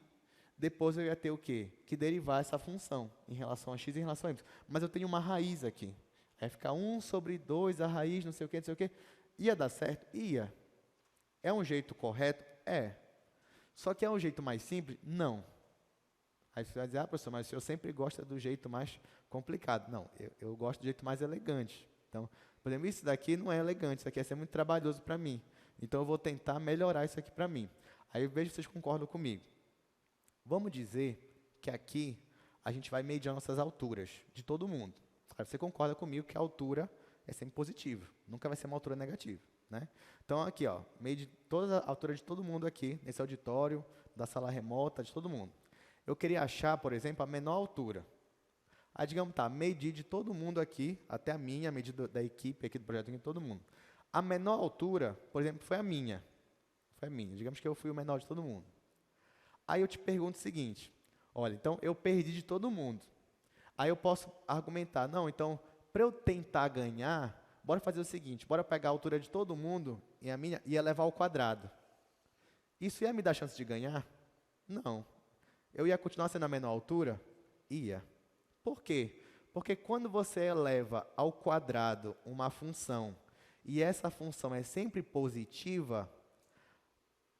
depois eu ia ter o quê? Que derivar essa função em relação a x e em relação a y. Mas eu tenho uma raiz aqui. Aí fica 1 sobre 2, a raiz, não sei o quê, não sei o quê. Ia dar certo? Ia. É um jeito correto? É. Só que é um jeito mais simples? Não. Aí você vai dizer, professor, mas o senhor sempre gosta do jeito mais complicado. Não, eu gosto do jeito mais elegante. Então, por exemplo, isso daqui não é elegante, isso aqui ia ser muito trabalhoso para mim. Então, eu vou tentar melhorar isso aqui para mim. Aí, eu vejo se vocês concordam comigo. Vamos dizer que aqui a gente vai medir as nossas alturas de todo mundo. Aí você concorda comigo que a altura é sempre positiva, nunca vai ser uma altura negativa, né? Então, aqui, ó, mede toda a altura de todo mundo aqui, nesse auditório, da sala remota, de todo mundo. Eu queria achar, por exemplo, a menor altura. Aí, digamos, tá, medir de todo mundo aqui, até a minha, medir da equipe aqui do projeto, de todo mundo. A menor altura, por exemplo, foi a minha. Foi a minha. Digamos que eu fui o menor de todo mundo. Aí eu te pergunto o seguinte, olha, então eu perdi de todo mundo. Aí eu posso argumentar, não, então, para eu tentar ganhar, bora fazer o seguinte, bora pegar a altura de todo mundo e a minha e elevar ao quadrado. Isso ia me dar chance de ganhar? Não. Eu ia continuar sendo a menor altura? Ia. Por quê? Porque quando você eleva ao quadrado uma função e essa função é sempre positiva,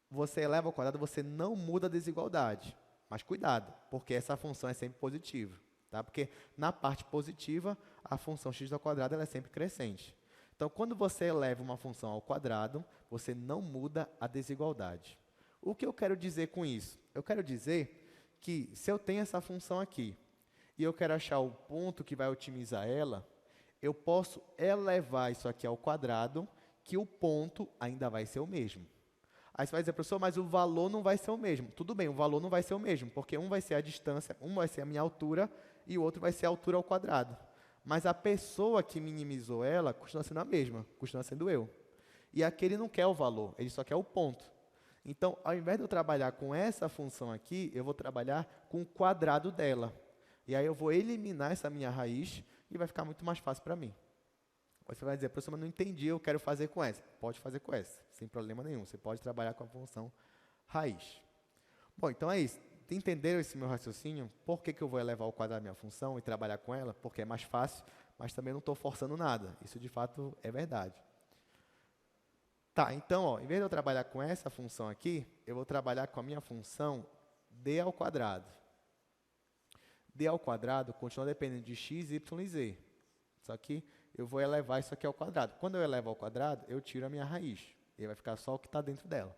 você eleva ao quadrado, você não muda a desigualdade. Mas cuidado, porque essa função é sempre positiva. Tá? Porque na parte positiva, a função x ao quadrado ela é sempre crescente. Então, quando você eleva uma função ao quadrado, você não muda a desigualdade. O que eu quero dizer com isso? Eu quero dizer que se eu tenho essa função aqui, e eu quero achar o ponto que vai otimizar ela, eu posso elevar isso aqui ao quadrado, que o ponto ainda vai ser o mesmo. Aí você vai dizer, professor, mas o valor não vai ser o mesmo. Tudo bem, o valor não vai ser o mesmo, porque um vai ser a distância, um vai ser a minha altura, e o outro vai ser a altura ao quadrado. Mas a pessoa que minimizou ela continua sendo a mesma, continua sendo eu. E aquele não quer o valor, ele só quer o ponto. Então, ao invés de eu trabalhar com essa função aqui, eu vou trabalhar com o quadrado dela. E aí eu vou eliminar essa minha raiz e vai ficar muito mais fácil para mim. Você vai dizer, professor, mas não entendi, eu quero fazer com essa. Pode fazer com essa, sem problema nenhum. Você pode trabalhar com a função raiz. Bom, então é isso. Entenderam esse meu raciocínio? Por que eu vou elevar ao quadrado a minha função e trabalhar com ela? Porque é mais fácil, mas também não estou forçando nada. Isso, de fato, é verdade. Tá, então, ó, em vez de eu trabalhar com essa função aqui, eu vou trabalhar com a minha função d ao quadrado. D ao quadrado continua dependendo de x, y e z. Só que eu vou elevar isso aqui ao quadrado. Quando eu elevo ao quadrado, eu tiro a minha raiz. E vai ficar só o que está dentro dela.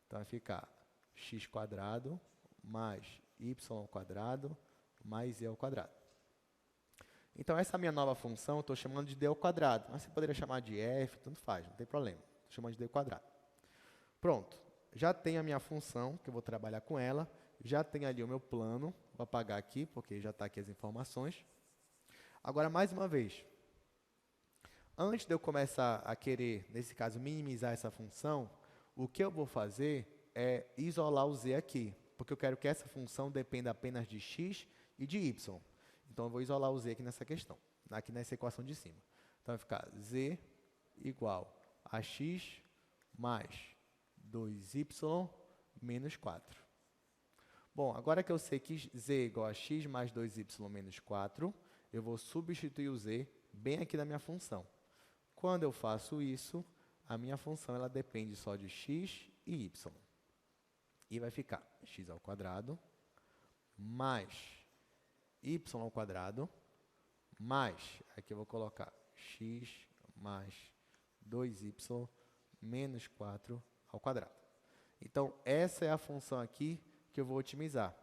Então, vai ficar x quadrado mais y ao quadrado mais z ao quadrado. Então, essa minha nova função, eu estou chamando de d ao quadrado. Mas você poderia chamar de f, tanto faz, não tem problema. Estou chamando de d ao quadrado. Pronto. Já tenho a minha função, que eu vou trabalhar com ela. Já tenho ali o meu plano. Vou apagar aqui, porque já está aqui as informações. Agora, mais uma vez. Antes de eu começar a querer, nesse caso, minimizar essa função, o que eu vou fazer é isolar o z aqui. Porque eu quero que essa função dependa apenas de x e de y. Então, eu vou isolar o z aqui nessa questão, aqui nessa equação de cima. Então, vai ficar z igual a x mais 2y menos 4. Bom, agora que eu sei que z é igual a x mais 2y menos 4, eu vou substituir o z bem aqui na minha função. Quando eu faço isso, a minha função ela depende só de x e y. E vai ficar x ao quadrado mais y ao quadrado mais, aqui eu vou colocar x mais 2y menos 4 ao quadrado. Então, essa é a função aqui que eu vou otimizar.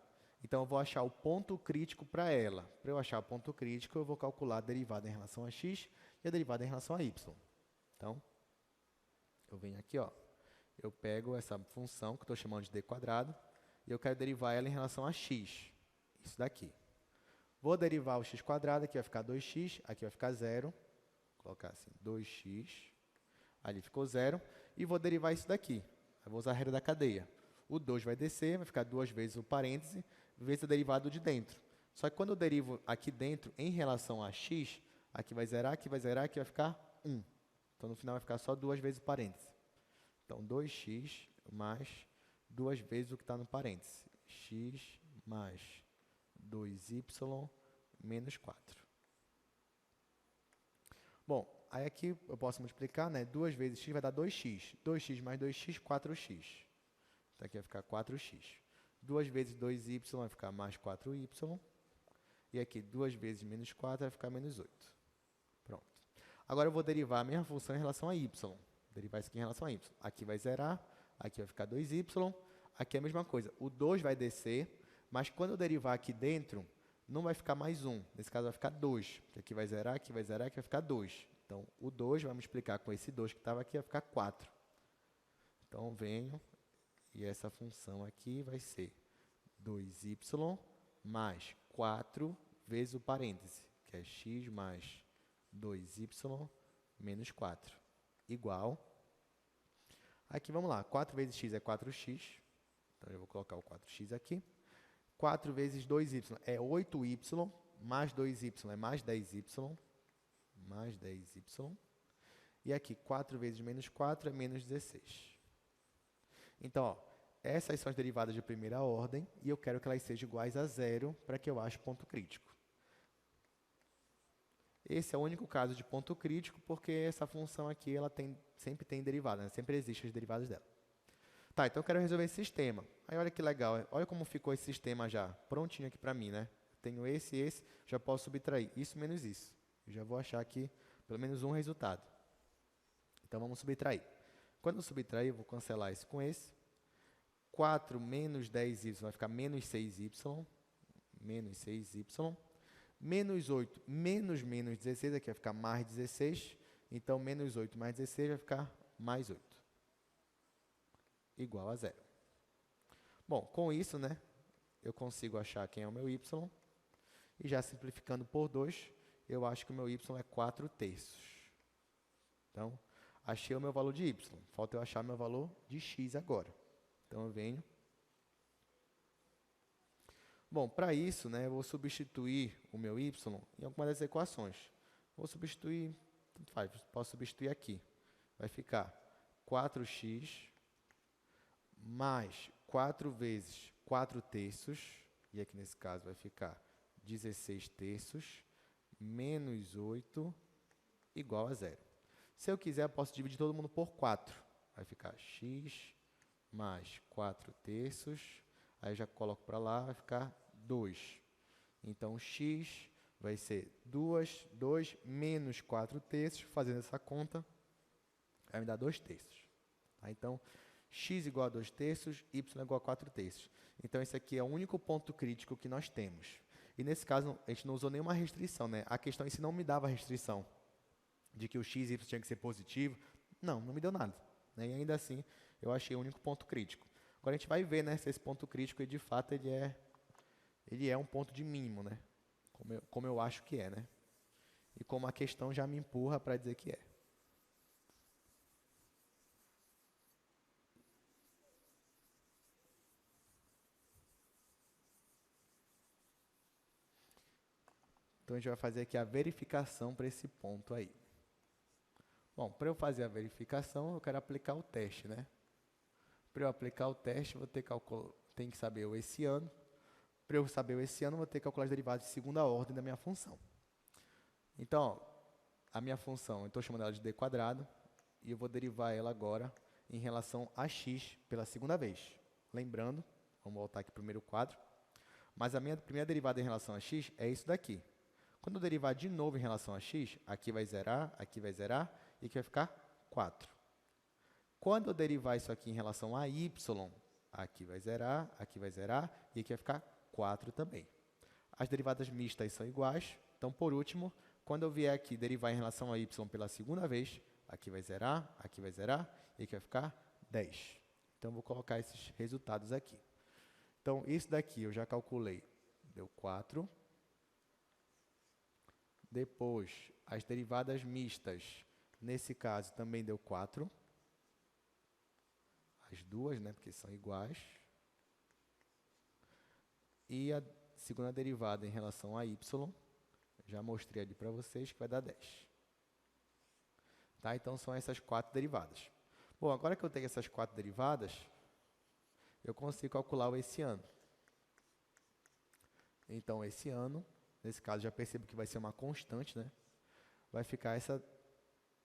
Então, eu vou achar o ponto crítico para ela. Para eu achar o ponto crítico, eu vou calcular a derivada em relação a x e a derivada em relação a y. Então, eu venho aqui, ó, eu pego essa função, que eu estou chamando de d quadrado, e eu quero derivar ela em relação a x. Isso daqui. Vou derivar o x quadrado, aqui vai ficar 2x, aqui vai ficar 0. Vou colocar assim, 2x, ali ficou 0. E vou derivar isso daqui. Eu vou usar a regra da cadeia. O 2 vai descer, vai ficar 2 vezes o parêntese, vezes a derivada de dentro. Só que quando eu derivo aqui dentro em relação a x, aqui vai zerar, aqui vai zerar, aqui vai ficar 1. Então, no final, vai ficar só 2 vezes o parêntese. Então, 2x mais 2 vezes o que está no parêntese. X mais 2y menos 4. Bom, aí aqui eu posso multiplicar, né? 2 vezes x vai dar 2x. 2x mais 2x, 4x. Então, aqui vai ficar 4x. 2 vezes 2y vai ficar mais 4y. E aqui, 2 vezes menos 4 vai ficar menos 8. Pronto. Agora, eu vou derivar a mesma função em relação a y. Derivar isso aqui em relação a y. Aqui vai zerar, aqui vai ficar 2y. Aqui é a mesma coisa. O 2 vai descer, mas quando eu derivar aqui dentro, não vai ficar mais 1. Nesse caso, vai ficar 2. Porque aqui vai zerar, aqui vai zerar, aqui vai ficar 2. Então, o 2 vai multiplicar com esse 2 que estava aqui, vai ficar 4. Então, eu venho e essa função aqui vai ser 2y mais 4 vezes o parêntese, que é x mais 2y menos 4, igual. Aqui, vamos lá, 4 vezes x é 4x, então eu vou colocar o 4x aqui. 4 vezes 2y é 8y, mais 2y é mais 10y, mais 10y. E aqui, 4 vezes menos 4 é menos 16. Então, ó, essas são as derivadas de primeira ordem, e eu quero que elas sejam iguais a 0 para que eu ache o ponto crítico. Esse é o único caso de ponto crítico, porque essa função aqui ela sempre tem derivada, né? Sempre existem as derivadas dela. Tá, então eu quero resolver esse sistema. Aí olha que legal, olha como ficou esse sistema já, prontinho aqui para mim, né? Tenho esse e esse, já posso subtrair isso menos isso. Eu já vou achar aqui pelo menos um resultado. Então vamos subtrair. Quando eu subtrair, eu vou cancelar esse com esse. 4 menos 10y vai ficar menos 6y. Menos 6y. Menos 8 menos menos 16, aqui vai ficar mais 16. Então, menos 8 mais 16 vai ficar mais 8. Igual a zero. Bom, com isso, né, eu consigo achar quem é o meu y. E já simplificando por 2, eu acho que o meu y é 4/3. Então, achei o meu valor de y. Falta eu achar meu valor de x agora. Então, eu venho. Bom, para isso, né, eu vou substituir o meu y em alguma das equações. Vou substituir, tanto faz, posso substituir aqui. Vai ficar 4x mais 4 vezes 4/3, e aqui nesse caso vai ficar 16/3, menos 8, igual a zero. Se eu quiser, eu posso dividir todo mundo por 4. Vai ficar x mais 4/3, aí eu já coloco para lá, vai ficar 2. Então, x vai ser 2 menos 4/3, fazendo essa conta, vai me dar 2/3. Tá? Então, x igual a 2/3, y igual a 4/3. Então, esse aqui é o único ponto crítico que nós temos. E nesse caso, a gente não usou nenhuma restrição, né? A questão em si não me dava restrição de que o x e y tinha que ser positivo. Não me deu nada. Né? E ainda assim, eu achei o único ponto crítico. Agora a gente vai ver, né, se esse ponto crítico, de fato, ele é um ponto de mínimo, né? Como eu acho que é, né? E como a questão já me empurra para dizer que é. Então, a gente vai fazer aqui a verificação para esse ponto aí. Bom, para eu fazer a verificação, eu quero aplicar o teste, né? Para eu aplicar o teste, vou ter que saber o esse ano. Para eu saber o esse ano, vou ter que calcular as derivadas de segunda ordem da minha função. Então, ó, a minha função, eu estou chamando ela de d², e eu vou derivar ela agora em relação a x pela segunda vez. Lembrando, vamos voltar aqui para o primeiro quadro, mas a minha primeira derivada em relação a x é isso daqui. Quando eu derivar de novo em relação a x, aqui vai zerar, e aqui vai ficar 4. Quando eu derivar isso aqui em relação a y, aqui vai zerar, e aqui vai ficar 4 também. As derivadas mistas são iguais, então, por último, quando eu vier aqui derivar em relação a y pela segunda vez, aqui vai zerar, e aqui vai ficar 10. Então, eu vou colocar esses resultados aqui. Então, isso daqui eu já calculei, deu 4. Depois, as derivadas mistas, nesse caso, também deu 4. As duas, né, porque são iguais. E a segunda derivada em relação a y, já mostrei ali para vocês que vai dar 10. Tá? Então, são essas 4 derivadas. Bom, agora que eu tenho essas 4 derivadas, eu consigo calcular o esse ano. Então, esse ano, nesse caso, já percebo que vai ser uma constante, né? Vai ficar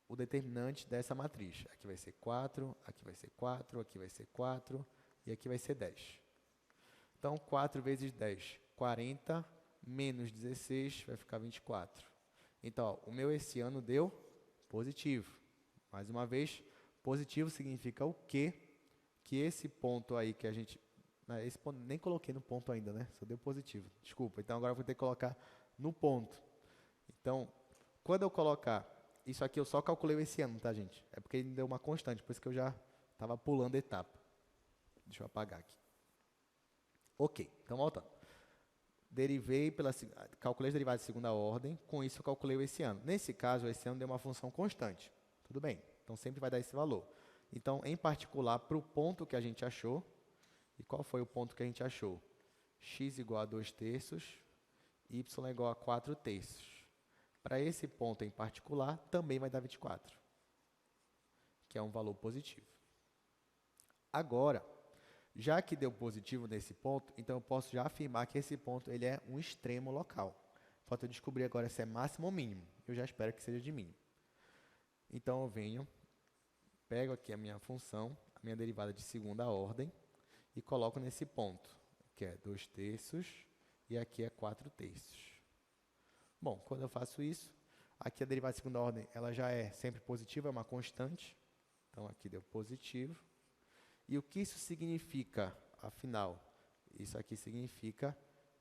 o determinante dessa matriz. Aqui vai ser 4, aqui vai ser 4, aqui vai ser 4 e aqui vai ser 10. Então, 4 vezes 10, 40, menos 16, vai ficar 24. Então, ó, o meu esse ano deu positivo. Mais uma vez, positivo significa o quê? Que esse ponto aí que a gente... Esse ponto, nem coloquei no ponto ainda, né? Só deu positivo. Desculpa. Então, agora eu vou ter que colocar no ponto. Então, quando eu colocar... Isso aqui eu só calculei esse ano, tá, gente? É porque ele deu uma constante, por isso que eu já estava pulando a etapa. Deixa eu apagar aqui. Ok, então voltando. Calculei as derivadas de segunda ordem, com isso eu calculei o esse ano. Nesse caso, esse ano deu uma função constante. Tudo bem, então sempre vai dar esse valor. Então, em particular, para o ponto que a gente achou, e qual foi o ponto que a gente achou? X igual a 2/3, y igual a 4/3. Para esse ponto em particular, também vai dar 24, que é um valor positivo. Agora, já que deu positivo nesse ponto, então eu posso já afirmar que esse ponto ele é um extremo local. Falta eu descobrir agora se é máximo ou mínimo. eu já espero que seja de mínimo. Então, eu venho, pego aqui a minha função, a minha derivada de segunda ordem, e coloco nesse ponto, que é 2/3, e aqui é 4/3. Bom, quando eu faço isso, aqui a derivada de segunda ordem, ela já é sempre positiva, é uma constante. Então, aqui deu positivo. E o que isso significa, afinal? Isso aqui significa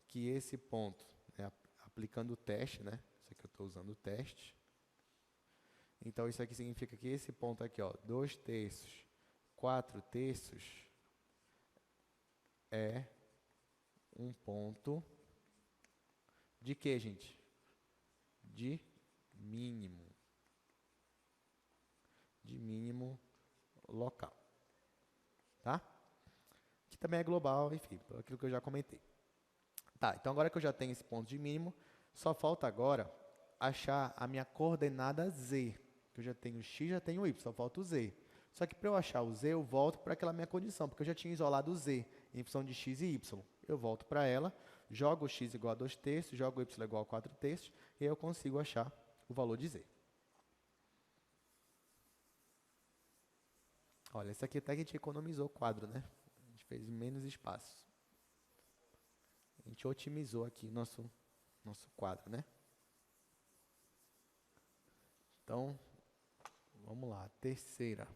que esse ponto, né, aplicando o teste, né? Isso aqui eu estou usando o teste. Então, isso aqui significa que esse ponto aqui, 2/3, 4/3, é um ponto de quê, gente? De mínimo. De mínimo local. Tá? Que também é global, enfim, por aquilo que eu já comentei. Tá, então agora que eu já tenho esse ponto de mínimo, só falta agora achar a minha coordenada z. Que eu já tenho x, já tenho y, só falta o z. Só que para eu achar o z, eu volto para aquela minha condição, porque eu já tinha isolado o z em função de x e y. Eu volto para ela, jogo o x igual a 2/3, jogo o y igual a 4/3, e aí eu consigo achar o valor de z. Olha, esse aqui até que a gente economizou o quadro, né? A gente fez menos espaço. A gente otimizou aqui nosso quadro, né? Então, vamos lá, terceira.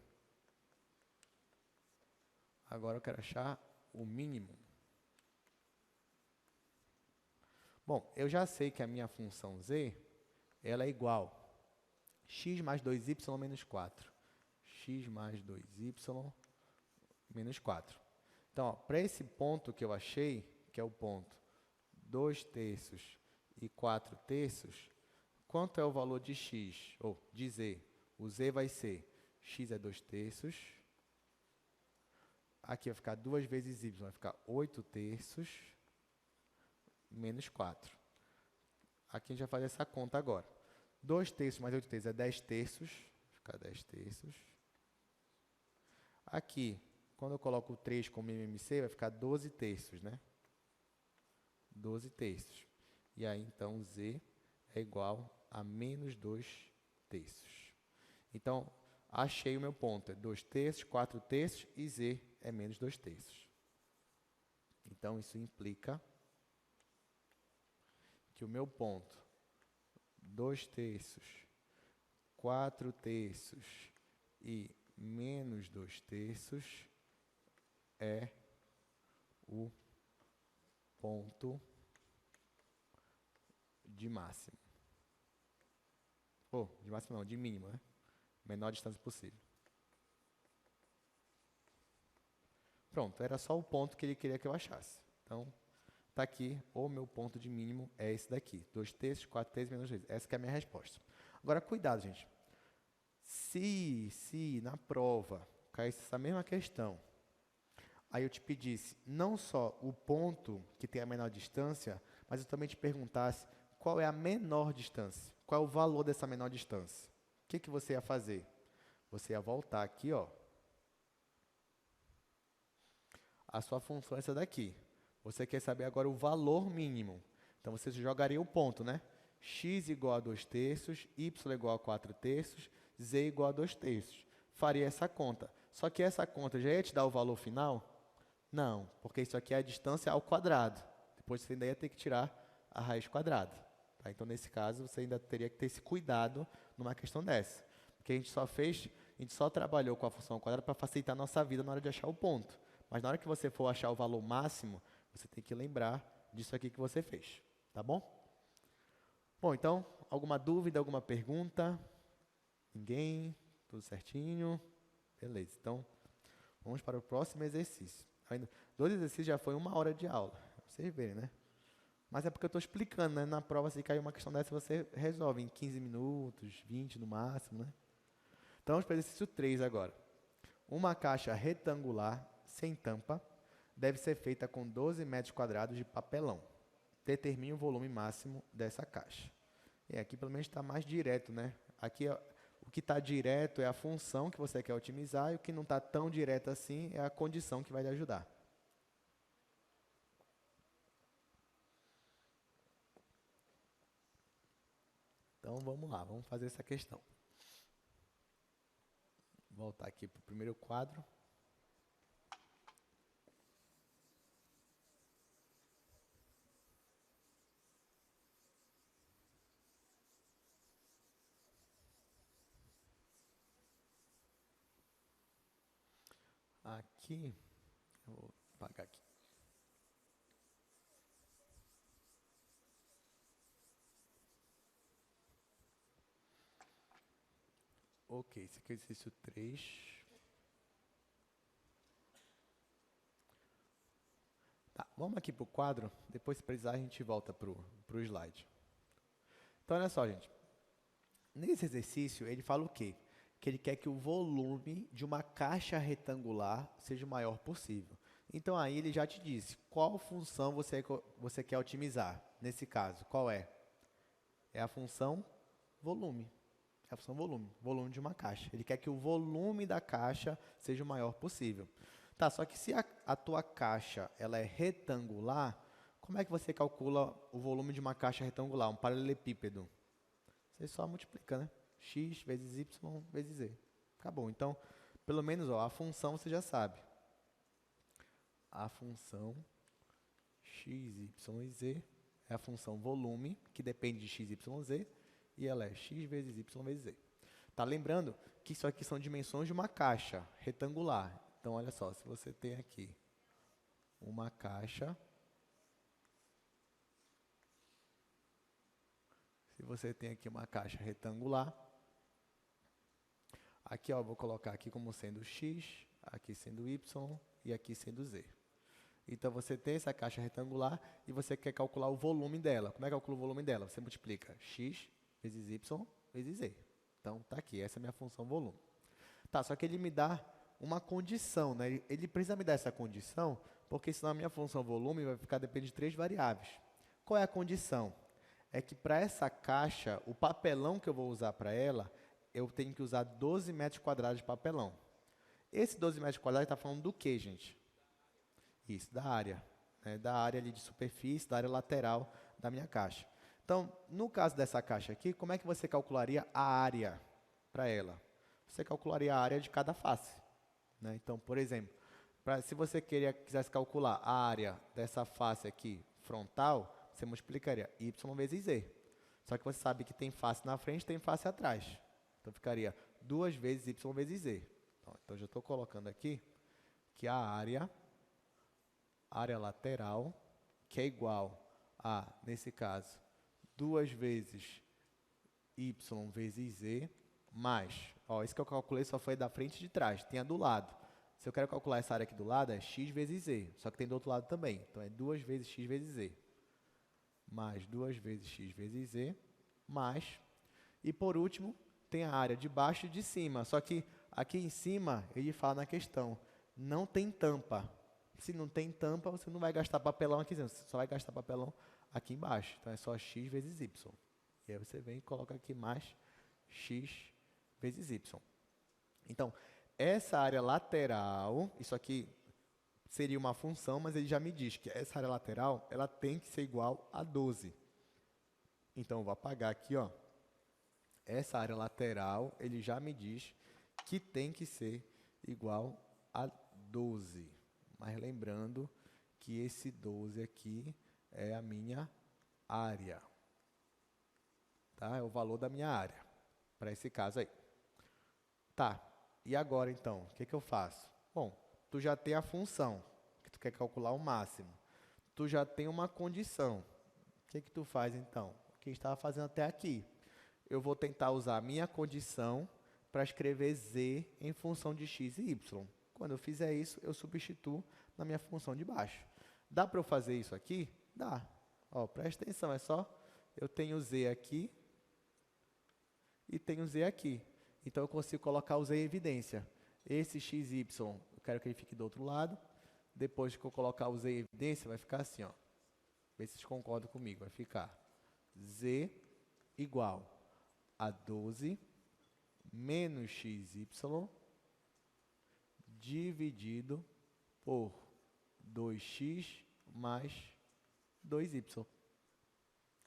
Agora eu quero achar o mínimo. Bom, eu já sei que a minha função z, ela é igual x mais 2y menos 4. X mais 2y menos 4. Então, para esse ponto que eu achei, que é o ponto 2/3 e 4/3, quanto é o valor de x, ou de z? O z vai ser, x é 2/3, aqui vai ficar 2 vezes y, vai ficar 8/3, menos 4. Aqui a gente vai fazer essa conta agora. 2/3 mais 8/3 é 10/3, vai ficar 10/3. Aqui, quando eu coloco o 3 como MMC, vai ficar 12/3, né? 12/3. E aí, então, z é igual a menos 2/3. Então, achei o meu ponto. É 2/3, 4/3 e z é menos 2/3. Então, isso implica que o meu ponto 2/3, 4/3 e menos 2/3 é o ponto de máximo. De máximo não, de mínimo, né? Menor distância possível. Pronto, era só o ponto que ele queria que eu achasse. Então, está aqui, o meu ponto de mínimo é esse daqui. 2/3, 4/3, menos 2. Essa que é a minha resposta. Agora, cuidado, gente. Se na prova caísse essa mesma questão, aí eu te pedisse não só o ponto que tem a menor distância, mas eu também te perguntasse qual é a menor distância, qual é o valor dessa menor distância. O que você ia fazer? Você ia voltar aqui, a sua função é essa daqui. Você quer saber agora o valor mínimo. Então, você jogaria o ponto, né? X igual a 2/3, y igual a 4/3, z igual a 2/3. Faria essa conta. Só que essa conta já ia te dar o valor final? Não, porque isso aqui é a distância ao quadrado. Depois você ainda ia ter que tirar a raiz quadrada. Tá? Então, nesse caso, você ainda teria que ter esse cuidado numa questão dessa. Porque a gente só trabalhou com a função ao quadrado para facilitar a nossa vida na hora de achar o ponto. Mas na hora que você for achar o valor máximo, você tem que lembrar disso aqui que você fez. Tá bom? Bom, então, alguma dúvida, alguma pergunta? Ninguém? Tudo certinho? Beleza, então, vamos para o próximo exercício. 2 exercícios já foi 1 hora de aula. Vocês verem, né? Mas é porque eu estou explicando, né? Na prova, se cair uma questão dessa, você resolve em 15 minutos, 20 no máximo, né? Então, vamos para o exercício 3 agora. Uma caixa retangular, sem tampa, deve ser feita com 12 metros quadrados de papelão. Determine o volume máximo dessa caixa. E aqui, pelo menos, está mais direto, né? Aqui, o que está direto é a função que você quer otimizar, e o que não está tão direto assim é a condição que vai lhe ajudar. Então, vamos lá, vamos fazer essa questão. Voltar aqui para o primeiro quadro. Aqui, eu vou apagar aqui. Ok, esse aqui é o exercício 3. Tá, vamos aqui para o quadro, depois se precisar a gente volta para o slide. Então, olha só, gente. Nesse exercício, ele fala o quê? Que ele quer que o volume de uma caixa retangular seja o maior possível. Então, aí ele já te disse qual função você quer otimizar. Nesse caso, qual é? É a função volume. É a função volume, volume de uma caixa. Ele quer que o volume da caixa seja o maior possível. Tá, só que se a tua caixa ela é retangular, como é que você calcula o volume de uma caixa retangular, um paralelepípedo? Você só multiplica, né? X vezes Y vezes Z. Acabou. Então, pelo menos a função você já sabe. A função x, y e z é a função volume, que depende de x, y, z, e ela é x vezes y vezes z. Tá lembrando que isso aqui são dimensões de uma caixa retangular. Então, olha só, se você tem aqui uma caixa, retangular, aqui, ó, vou colocar aqui como sendo x, aqui sendo y e aqui sendo z. Então, você tem essa caixa retangular e você quer calcular o volume dela. Como é que calcula o volume dela? Você multiplica x vezes y vezes z. Então, tá aqui, essa é a minha função volume. Tá, só que ele me dá uma condição, né? Ele precisa me dar essa condição, porque senão a minha função volume vai ficar dependendo de 3 variáveis. Qual é a condição? É que para essa caixa, o papelão que eu vou usar para ela, eu tenho que usar 12 metros quadrados de papelão. Esse 12 metros quadrados está falando do quê, gente? Isso, da área. Né? Da área ali de superfície, da área lateral da minha caixa. Então, no caso dessa caixa aqui, como é que você calcularia a área para ela? Você calcularia a área de cada face. Né? Então, por exemplo, se você quisesse calcular a área dessa face aqui frontal, você multiplicaria y vezes z. Só que você sabe que tem face na frente e tem face atrás. Então, ficaria 2 vezes y vezes z. Então, já estou colocando aqui que a área lateral, que é igual a, nesse caso, 2 vezes y vezes z, mais, ó, isso que eu calculei só foi da frente e de trás, tem a do lado. Se eu quero calcular essa área aqui do lado, é x vezes z, só que tem do outro lado também. Então, é 2 vezes x vezes z, mais 2 vezes x vezes z, mais, e por último, tem a área de baixo e de cima, só que aqui em cima, ele fala na questão, não tem tampa. Se não tem tampa, você não vai gastar papelão aqui, você só vai gastar papelão aqui embaixo. Então, é só x vezes y. E aí você vem e coloca aqui mais x vezes y. Então, essa área lateral, isso aqui seria uma função, mas ele já me diz que essa área lateral, ela tem que ser igual a 12. Então, eu vou apagar aqui, ó. Essa área lateral, ele já me diz que tem que ser igual a 12. Mas lembrando que esse 12 aqui é a minha área. Tá? É o valor da minha área, para esse caso aí. Tá, e agora então, o que eu faço? Bom, tu já tem a função, que tu quer calcular o máximo. Tu já tem uma condição. O que tu faz então? O que a gente estava fazendo até aqui. Eu vou tentar usar a minha condição para escrever z em função de x e y. Quando eu fizer isso, eu substituo na minha função de baixo. Dá para eu fazer isso aqui? Dá. Ó, presta atenção, é só eu tenho z aqui e tenho z aqui. Então, eu consigo colocar o z em evidência. Esse x, y, eu quero que ele fique do outro lado. Depois que eu colocar o z em evidência, vai ficar assim, ó. Vê se vocês concordam comigo. Vai ficar z igual a 12 menos xy dividido por 2x mais 2y.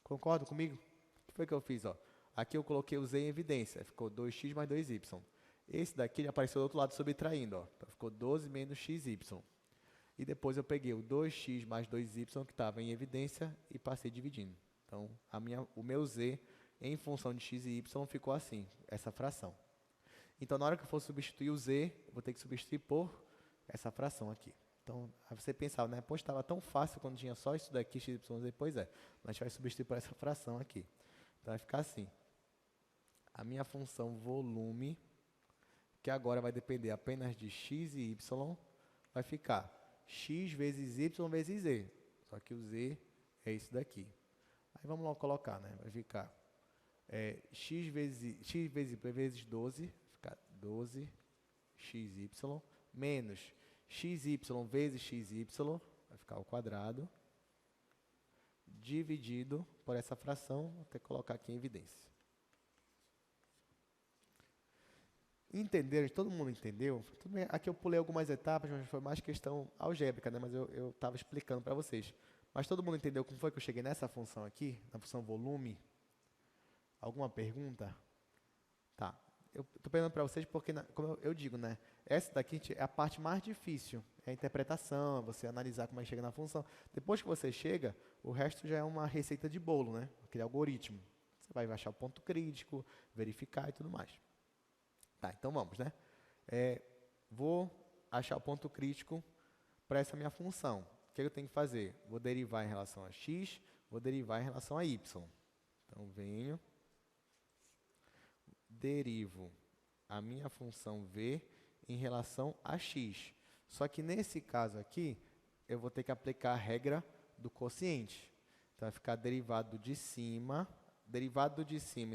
Concorda comigo? O que foi que eu fiz? Ó? Aqui eu coloquei o z em evidência, ficou 2x mais 2y. Esse daqui ele apareceu do outro lado subtraindo, ó. Então ficou 12 menos xy. E depois eu peguei o 2x mais 2y que estava em evidência e passei dividindo. Então, o meu z em função de x e y ficou assim, essa fração. Então, na hora que eu for substituir o z, eu vou ter que substituir por essa fração aqui. Então, aí você pensava, né? Poxa, estava tão fácil quando tinha só isso daqui, x, y, z. Pois é, mas a gente vai substituir por essa fração aqui. Então, vai ficar assim. A minha função volume, que agora vai depender apenas de x e y, vai ficar x vezes y vezes z. Só que o z é isso daqui. Aí vamos logo colocar, né? Vai ficar x vezes y vezes 12, vai ficar 12xy, menos xy vezes xy, vai ficar ao quadrado, dividido por essa fração, vou ter que colocar aqui em evidência. Entenderam? Todo mundo entendeu? Tudo bem, aqui eu pulei algumas etapas, mas foi mais questão algébrica, né? Mas eu estava explicando para vocês. Mas todo mundo entendeu como foi que eu cheguei nessa função aqui, na função volume? Alguma pergunta? Tá. Eu estou perguntando para vocês porque, como eu digo, né? Essa daqui é a parte mais difícil, é a interpretação, você analisar como é que chega na função. Depois que você chega, o resto já é uma receita de bolo, né? Aquele algoritmo. Você vai achar o ponto crítico, verificar e tudo mais. Tá, então vamos, né? Vou achar o ponto crítico para essa minha função. O que eu tenho que fazer? Vou derivar em relação a x, vou derivar em relação a y. Então, venho, derivo a minha função v em relação a x. Só que nesse caso aqui, eu vou ter que aplicar a regra do quociente. Então, vai ficar derivado de cima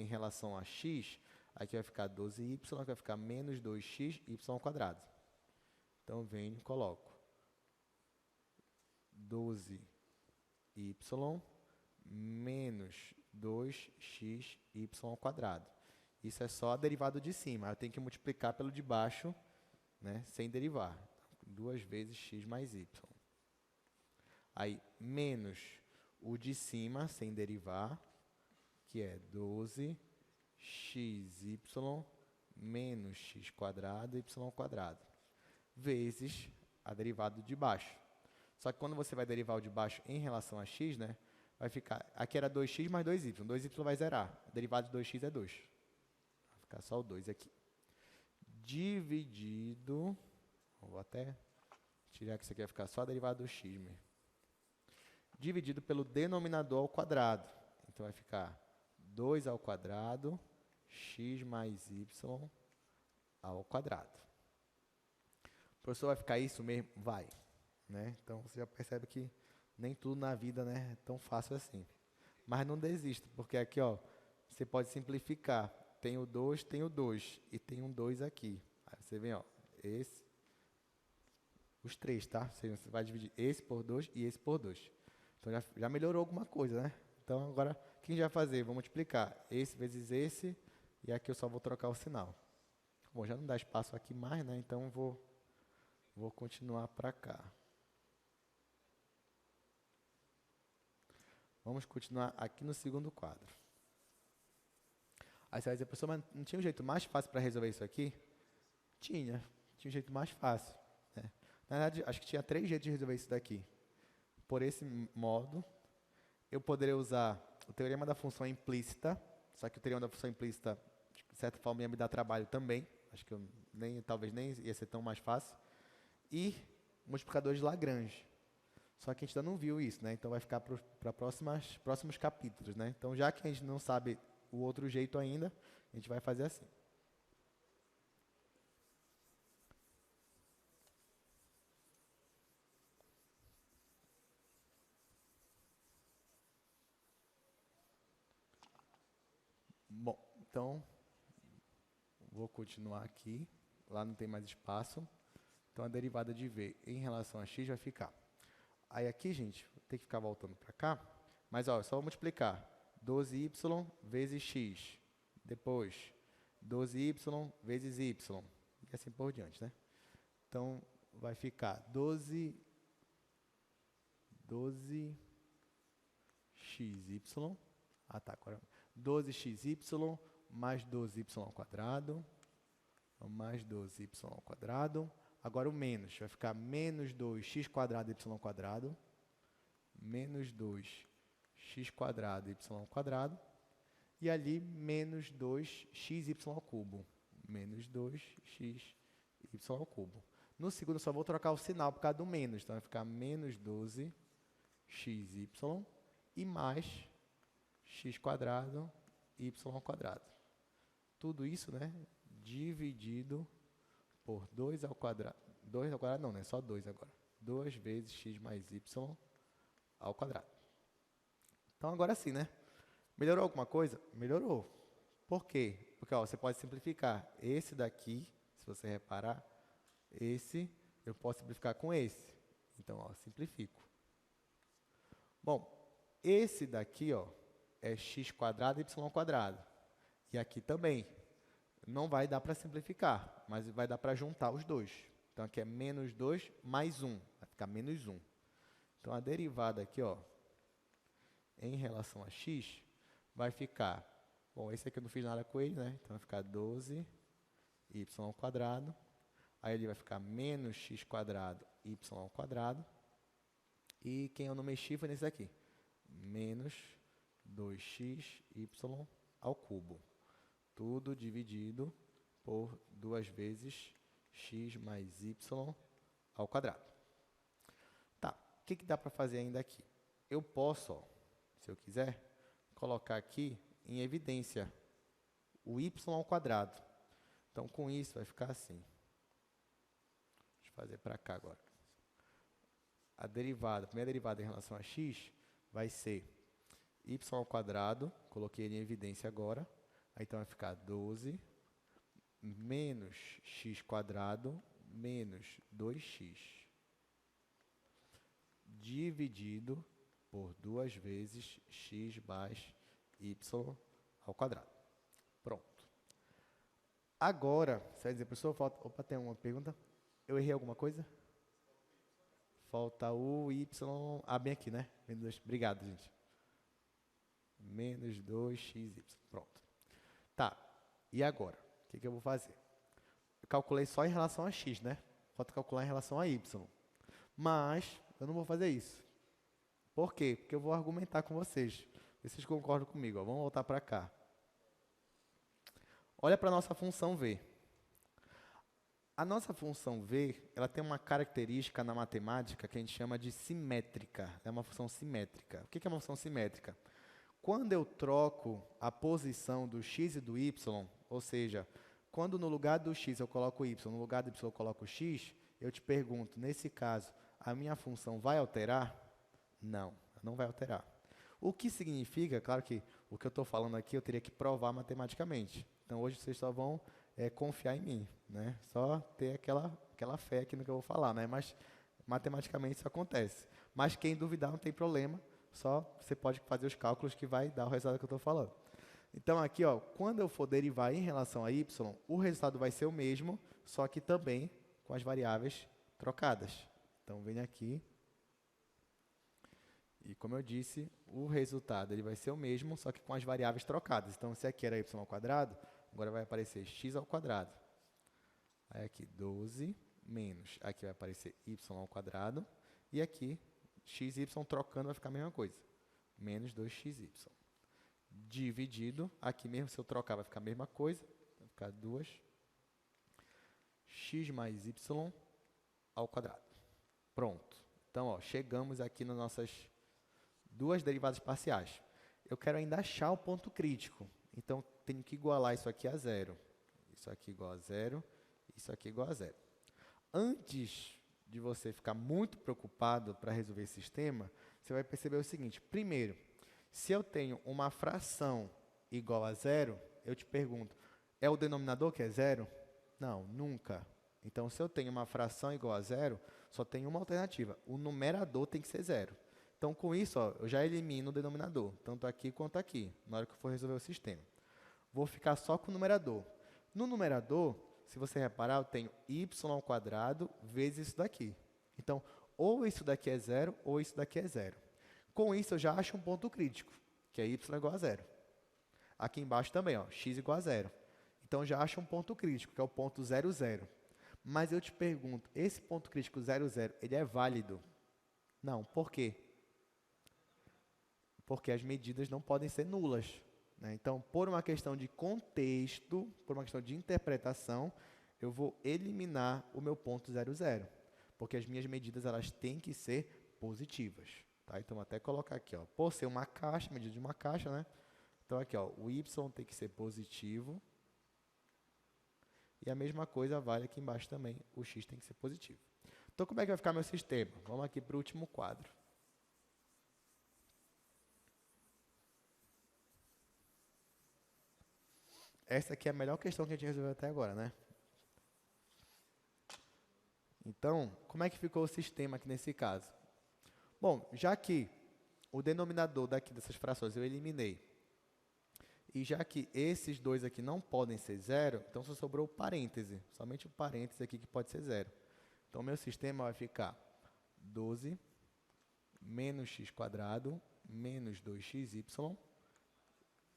em relação a x, aqui vai ficar 12y, aqui vai ficar menos 2x, y². Então, venho e coloco 12y menos 2x, y². Isso é só a derivada de cima. Eu tenho que multiplicar pelo de baixo, né, sem derivar. Então, 2 vezes x mais y. Aí, menos o de cima, sem derivar, que é 12xy menos x² y², vezes a derivada de baixo. Só que quando você vai derivar o de baixo em relação a x, né, vai ficar, aqui era 2x mais 2y, 2y vai zerar, a derivada de 2x é 2. Vai ficar só o 2 aqui. Dividido, vou até tirar que isso aqui vai ficar só a derivada do x mesmo. Dividido pelo denominador ao quadrado. Então, vai ficar 2² x mais y ao quadrado. O professor, vai ficar isso mesmo? Vai. Né? Então, você já percebe que nem tudo na vida, né, é tão fácil assim. Mas não desista, porque aqui, ó, você pode simplificar. Tem o 2 e tem um 2 aqui. Aí você vem, ó, os três, tá? Você vai dividir esse por 2 e esse por 2. Então, já melhorou alguma coisa, né? Então, agora, o que a gente vai fazer? Vou multiplicar esse vezes esse, e aqui eu só vou trocar o sinal. Bom, já não dá espaço aqui mais, né? Então, vou continuar para cá. Vamos continuar aqui no segundo quadro. Aí você vai dizer, professor, mas não tinha um jeito mais fácil para resolver isso aqui? Tinha um jeito mais fácil. Né? Na verdade, acho que tinha 3 jeitos de resolver isso daqui. Por esse modo, eu poderia usar o teorema da função implícita, só que o teorema da função implícita, de certa forma, ia me dar trabalho também. Acho que talvez nem ia ser tão mais fácil. E multiplicador de Lagrange. Só que a gente ainda não viu isso, né? Então vai ficar para próximos capítulos, né? Então, já que a gente não sabe o outro jeito ainda, a gente vai fazer assim. Bom, então, vou continuar aqui. Lá não tem mais espaço. Então, a derivada de v em relação a x vai ficar. Aí aqui, gente, vou ter que ficar voltando para cá. Mas, ó, é só multiplicar 12y vezes x. Depois, 12y vezes y. E assim por diante, né? Então, vai ficar 12xy. Ah, tá. Agora, 12xy mais 12y ao quadrado, mais 12y ao quadrado. Agora o menos, vai ficar menos 2x quadrado y ao quadrado, menos 2x quadrado y ao quadrado, e ali menos 2xy ao cubo, menos 2xy ao cubo. No segundo, eu só vou trocar o sinal por causa do menos, então vai ficar menos 12xy e mais x quadrado y ao quadrado. Tudo isso, né, dividido por 2 ao quadrado. 2 ao quadrado não, né? Só 2 agora. 2 vezes x mais y ao quadrado. Então, agora sim, né? Melhorou alguma coisa? Melhorou. Por quê? Porque ó, você pode simplificar. Esse daqui, se você reparar, esse eu posso simplificar com esse. Então, ó, simplifico. Bom, esse daqui, ó, é x quadrado e y ao quadrado. E aqui também. Não vai dar para simplificar, mas vai dar para juntar os dois. Então, aqui é menos 2 mais 1. Vai ficar menos 1. Então, a derivada aqui, ó, em relação a x, vai ficar... Bom, esse aqui eu não fiz nada com ele, né? Então, vai ficar 12y ao quadrado. Aí, ele vai ficar menos x quadrado y ao quadrado. E quem eu não mexi foi nesse daqui. Menos 2xy ao cubo. Tudo dividido por 2 vezes x mais y ao quadrado. Tá, o que dá para fazer ainda aqui? Eu posso, ó, se eu quiser, colocar aqui em evidência o y ao quadrado. Então, com isso, vai ficar assim. Deixa eu fazer para cá agora. A primeira derivada em relação a x vai ser y ao quadrado, coloquei ele em evidência agora. Aí, então, vai ficar 12 menos x quadrado menos 2x dividido por 2 vezes x mais y ao quadrado. Pronto. Agora, você vai dizer, professor, falta... Opa, tem uma pergunta? Eu errei alguma coisa? Falta o y... Ah, bem aqui, né? Obrigado, gente. Menos 2xy. Pronto. Tá, e agora? O que eu vou fazer? Eu calculei só em relação a x, né? Falta calcular em relação a y. Mas eu não vou fazer isso. Por quê? Porque eu vou argumentar com vocês. Vocês concordam comigo? Ó. Vamos voltar para cá. Olha para a nossa função v. A nossa função v, ela tem uma característica na matemática que a gente chama de simétrica. É uma função simétrica. O que é uma função simétrica? Quando eu troco a posição do x e do y, ou seja, quando no lugar do x eu coloco y, no lugar do y eu coloco x, eu te pergunto, nesse caso, a minha função vai alterar? Não, não vai alterar. O que significa, claro que o que eu estou falando aqui eu teria que provar matematicamente. Então, hoje vocês só vão confiar em mim, né? Só ter aquela fé aqui no que eu vou falar, né? Mas, matematicamente, isso acontece. Mas, quem duvidar, não tem problema. Só você pode fazer os cálculos que vai dar o resultado que eu estou falando. Então, aqui, ó, quando eu for derivar em relação a y, o resultado vai ser o mesmo, só que também com as variáveis trocadas. Então, venho aqui. E, como eu disse, o resultado ele vai ser o mesmo, só que com as variáveis trocadas. Então, se aqui era y ao quadrado, agora vai aparecer x ao quadrado. Aí, aqui, 12 menos. Aqui vai aparecer y ao quadrado. E aqui, x e y trocando vai ficar a mesma coisa. Menos 2xy. Dividido, aqui mesmo se eu trocar vai ficar a mesma coisa. Vai ficar 2x mais y ao quadrado. Pronto. Então, ó, chegamos aqui nas nossas duas derivadas parciais. Eu quero ainda achar o ponto crítico. Então, tenho que igualar isso aqui a zero. Isso aqui igual a zero. Isso aqui igual a zero. Antes de você ficar muito preocupado para resolver esse sistema, você vai perceber o seguinte. Primeiro, se eu tenho uma fração igual a zero, eu te pergunto, é o denominador que é zero? Não, nunca. Então, se eu tenho uma fração igual a zero, só tem uma alternativa. O numerador tem que ser zero. Então, com isso, ó, eu já elimino o denominador, tanto aqui quanto aqui, na hora que eu for resolver o sistema. Vou ficar só com o numerador. No numerador, se você reparar, eu tenho y ao quadrado vezes isso daqui. Então, ou isso daqui é zero, ou isso daqui é zero. Com isso, eu já acho um ponto crítico, que é y igual a zero. Aqui embaixo também, ó, x igual a zero. Então, já acha um ponto crítico, que é o ponto 0, 0. Mas eu te pergunto, esse ponto crítico 0, 0, ele é válido? Não. Por quê? Porque as medidas não podem ser nulas, né? Então, por uma questão de contexto, por uma questão de interpretação, eu vou eliminar o meu ponto 0, 0. Porque as minhas medidas elas têm que ser positivas. Tá? Então, vou até colocar aqui, ó, por ser uma caixa, medida de uma caixa, né? Então, aqui, ó, o y tem que ser positivo. E a mesma coisa vale aqui embaixo também, o x tem que ser positivo. Então, como é que vai ficar meu sistema? Vamos aqui para o último quadro. Essa aqui é a melhor questão que a gente resolveu até agora, né? Então, como é que ficou o sistema aqui nesse caso? Bom, já que o denominador daqui dessas frações eu eliminei, e já que esses dois aqui não podem ser zero, então só sobrou o parêntese, somente o parêntese aqui que pode ser zero. Então, meu sistema vai ficar 12 menos x² menos 2xy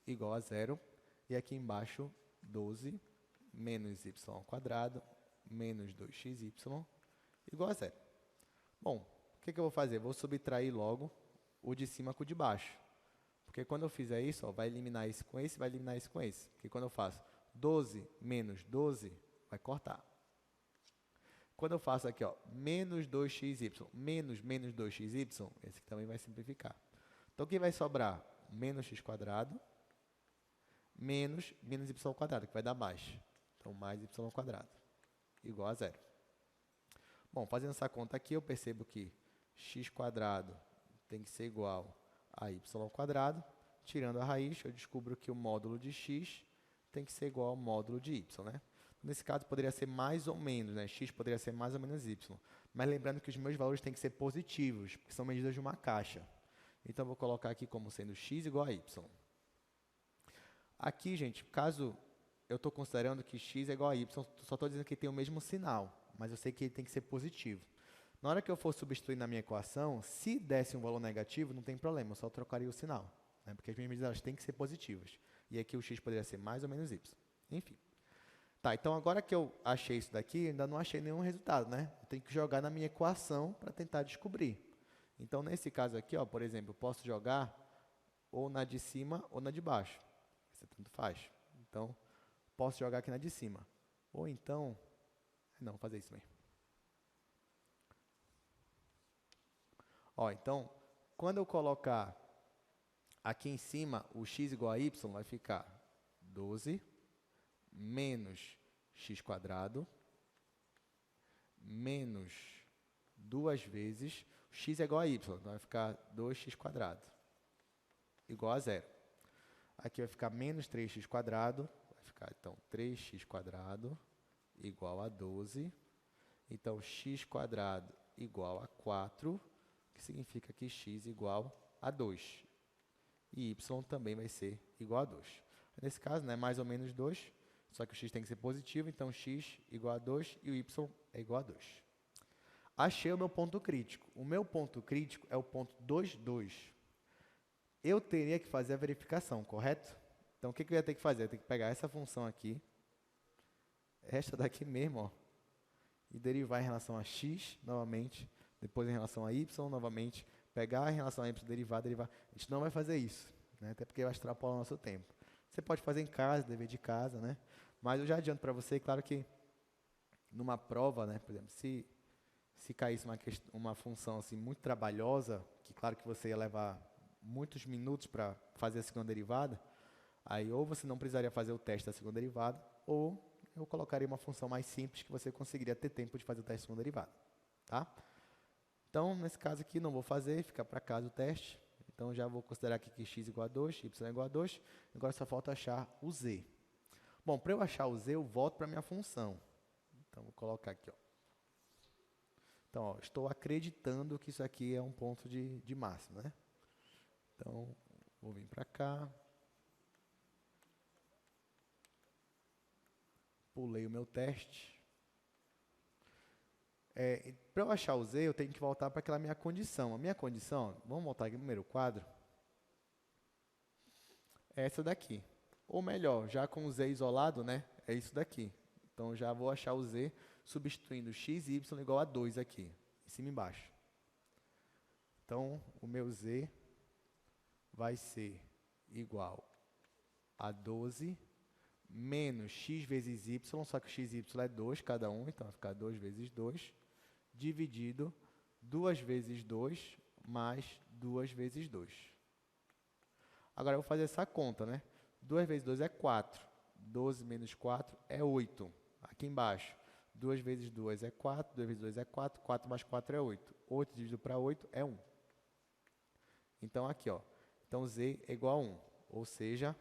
igual a zero. E aqui embaixo, 12 menos y² menos 2xy igual a zero. Bom, o que eu vou fazer? Vou subtrair logo o de cima com o de baixo. Porque quando eu fizer isso, ó, vai eliminar esse com esse, vai eliminar esse com esse. Porque quando eu faço 12 menos 12, vai cortar. Quando eu faço aqui, ó, menos 2xy, menos 2xy, esse aqui também vai simplificar. Então, o que vai sobrar? Menos x² menos y², que vai dar mais. Então, mais y² igual a zero. Bom, fazendo essa conta aqui, eu percebo que x² tem que ser igual a y². Tirando a raiz, eu descubro que o módulo de x tem que ser igual ao módulo de y, né? Nesse caso, poderia ser mais ou menos, né? X poderia ser mais ou menos y. Mas lembrando que os meus valores têm que ser positivos, porque são medidas de uma caixa. Então, eu vou colocar aqui como sendo x igual a y. Aqui, gente, caso eu estou considerando que x é igual a y, só estou dizendo que tem o mesmo sinal, mas eu sei que ele tem que ser positivo. Na hora que eu for substituir na minha equação, se desse um valor negativo, não tem problema, eu só trocaria o sinal, né? Porque as minhas medidas elas têm que ser positivas. E aqui o x poderia ser mais ou menos y. Enfim. Tá, então agora que eu achei isso daqui, ainda não achei nenhum resultado, né? Eu tenho que jogar na minha equação para tentar descobrir. Então, nesse caso aqui, ó, por exemplo, eu posso jogar ou na de cima ou na de baixo. Isso tanto faz. Então, posso jogar aqui na de cima. Ou então... Não, vou fazer isso mesmo. Ó, então, quando eu colocar aqui em cima o x igual a y, vai ficar 12 menos x² menos 2 vezes, x é igual a y, então vai ficar 2x² igual a zero. Aqui vai ficar menos 3x², vai ficar então 3x² igual a 12. Então, x² igual a 4, que significa que x igual a 2. E y também vai ser igual a 2. Nesse caso, né, mais ou menos 2, só que o x tem que ser positivo, então x igual a 2 e o y é igual a 2. Achei o meu ponto crítico. O meu ponto crítico é o ponto 2, 2. Eu teria que fazer a verificação, correto? Então, o que eu ia ter que fazer? Eu ia ter que pegar essa função aqui, esta daqui mesmo, ó, e derivar em relação a x, novamente, depois em relação a y, novamente, pegar em relação a y, derivar. A gente não vai fazer isso, né? Até porque vai extrapolar o nosso tempo. Você pode fazer em casa, dever de casa, né? Mas eu já adianto para você, claro que numa prova, né, por exemplo, se caísse uma função assim, muito trabalhosa, que claro que você ia levar muitos minutos para fazer a segunda derivada, aí ou você não precisaria fazer o teste da segunda derivada, ou eu colocaria uma função mais simples que você conseguiria ter tempo de fazer o teste da segunda derivada. Tá? Então, nesse caso aqui, não vou fazer, fica para casa o teste. Então, já vou considerar aqui que x igual a 2, y igual a 2. Agora só falta achar o z. Bom, para eu achar o z, eu volto para a minha função. Então, vou colocar aqui. Ó. Então, ó, estou acreditando que isso aqui é um ponto de máximo, né? Então, vou vir para cá. Pulei o meu teste. Para eu achar o z, eu tenho que voltar para aquela minha condição. A minha condição, vamos voltar aqui no primeiro quadro, é essa daqui. Ou melhor, já com o z isolado, né, é isso daqui. Então, já vou achar o z substituindo x e y igual a 2 aqui, em cima e embaixo. Então, o meu z vai ser igual a 12 menos x vezes y, só que x e y é 2 cada um, então vai ficar 2 vezes 2, dividido 2 vezes 2 mais 2 vezes 2. Agora, eu vou fazer essa conta, né? 2 vezes 2 é 4. 12 menos 4 é 8. Aqui embaixo, 2 vezes 2 é 4. 2 vezes 2 é 4. 4 mais 4 é 8. 8 dividido para 8 é 1. Então, aqui, ó. Então, z é igual a 1. Ou seja,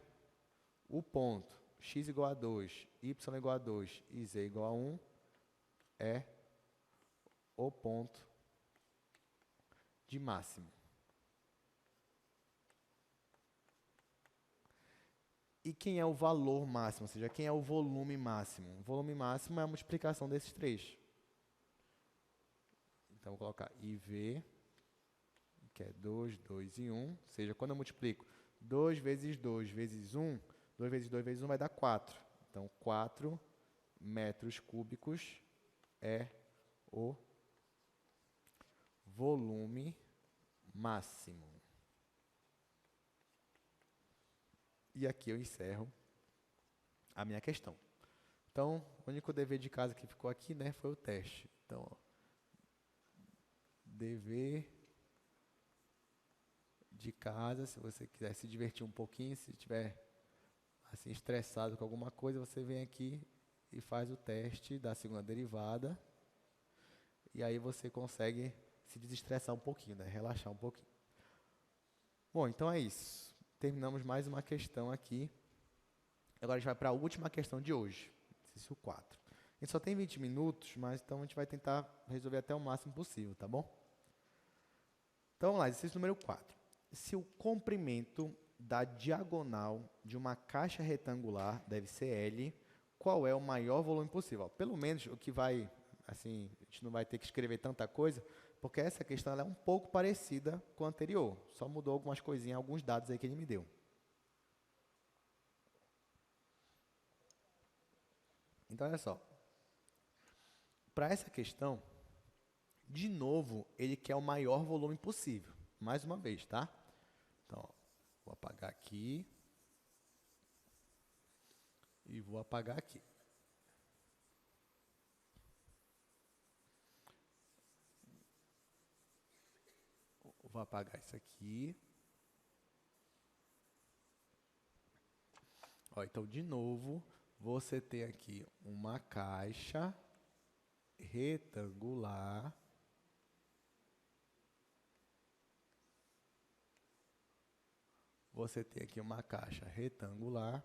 o ponto x igual a 2, y igual a 2 e z igual a 1 é o ponto de máximo. E quem é o valor máximo, ou seja, quem é o volume máximo? O volume máximo é a multiplicação desses três. Então, vou colocar IV, que é 2, 2 e 1. Ou seja, quando eu multiplico 2 vezes 2 vezes 1, 2 vezes 2 vezes 1 vai dar 4. Então, 4 metros cúbicos é o volume máximo. E aqui eu encerro a minha questão. Então, o único dever de casa que ficou aqui, né, foi o teste. Então, ó, dever de casa, se você quiser se divertir um pouquinho, se estiver assim estressado com alguma coisa, você vem aqui e faz o teste da segunda derivada. E aí você consegue se desestressar um pouquinho, né, relaxar um pouquinho. Bom, então é isso. Terminamos mais uma questão aqui. Agora a gente vai para a última questão de hoje, exercício 4. A gente só tem 20 minutos, mas então a gente vai tentar resolver até o máximo possível, tá bom? Então vamos lá, exercício número 4. Se o comprimento da diagonal de uma caixa retangular deve ser L, qual é o maior volume possível? Ó, pelo menos o que vai, assim, a gente não vai ter que escrever tanta coisa, porque essa questão ela é um pouco parecida com a anterior. Só mudou algumas coisinhas, alguns dados aí que ele me deu. Então, olha só. Para essa questão, de novo, ele quer o maior volume possível. Mais uma vez, tá? Então, ó, vou apagar aqui. E vou apagar aqui. Vou apagar isso aqui. Ó, então, de novo, você tem aqui uma caixa retangular. Você tem aqui uma caixa retangular.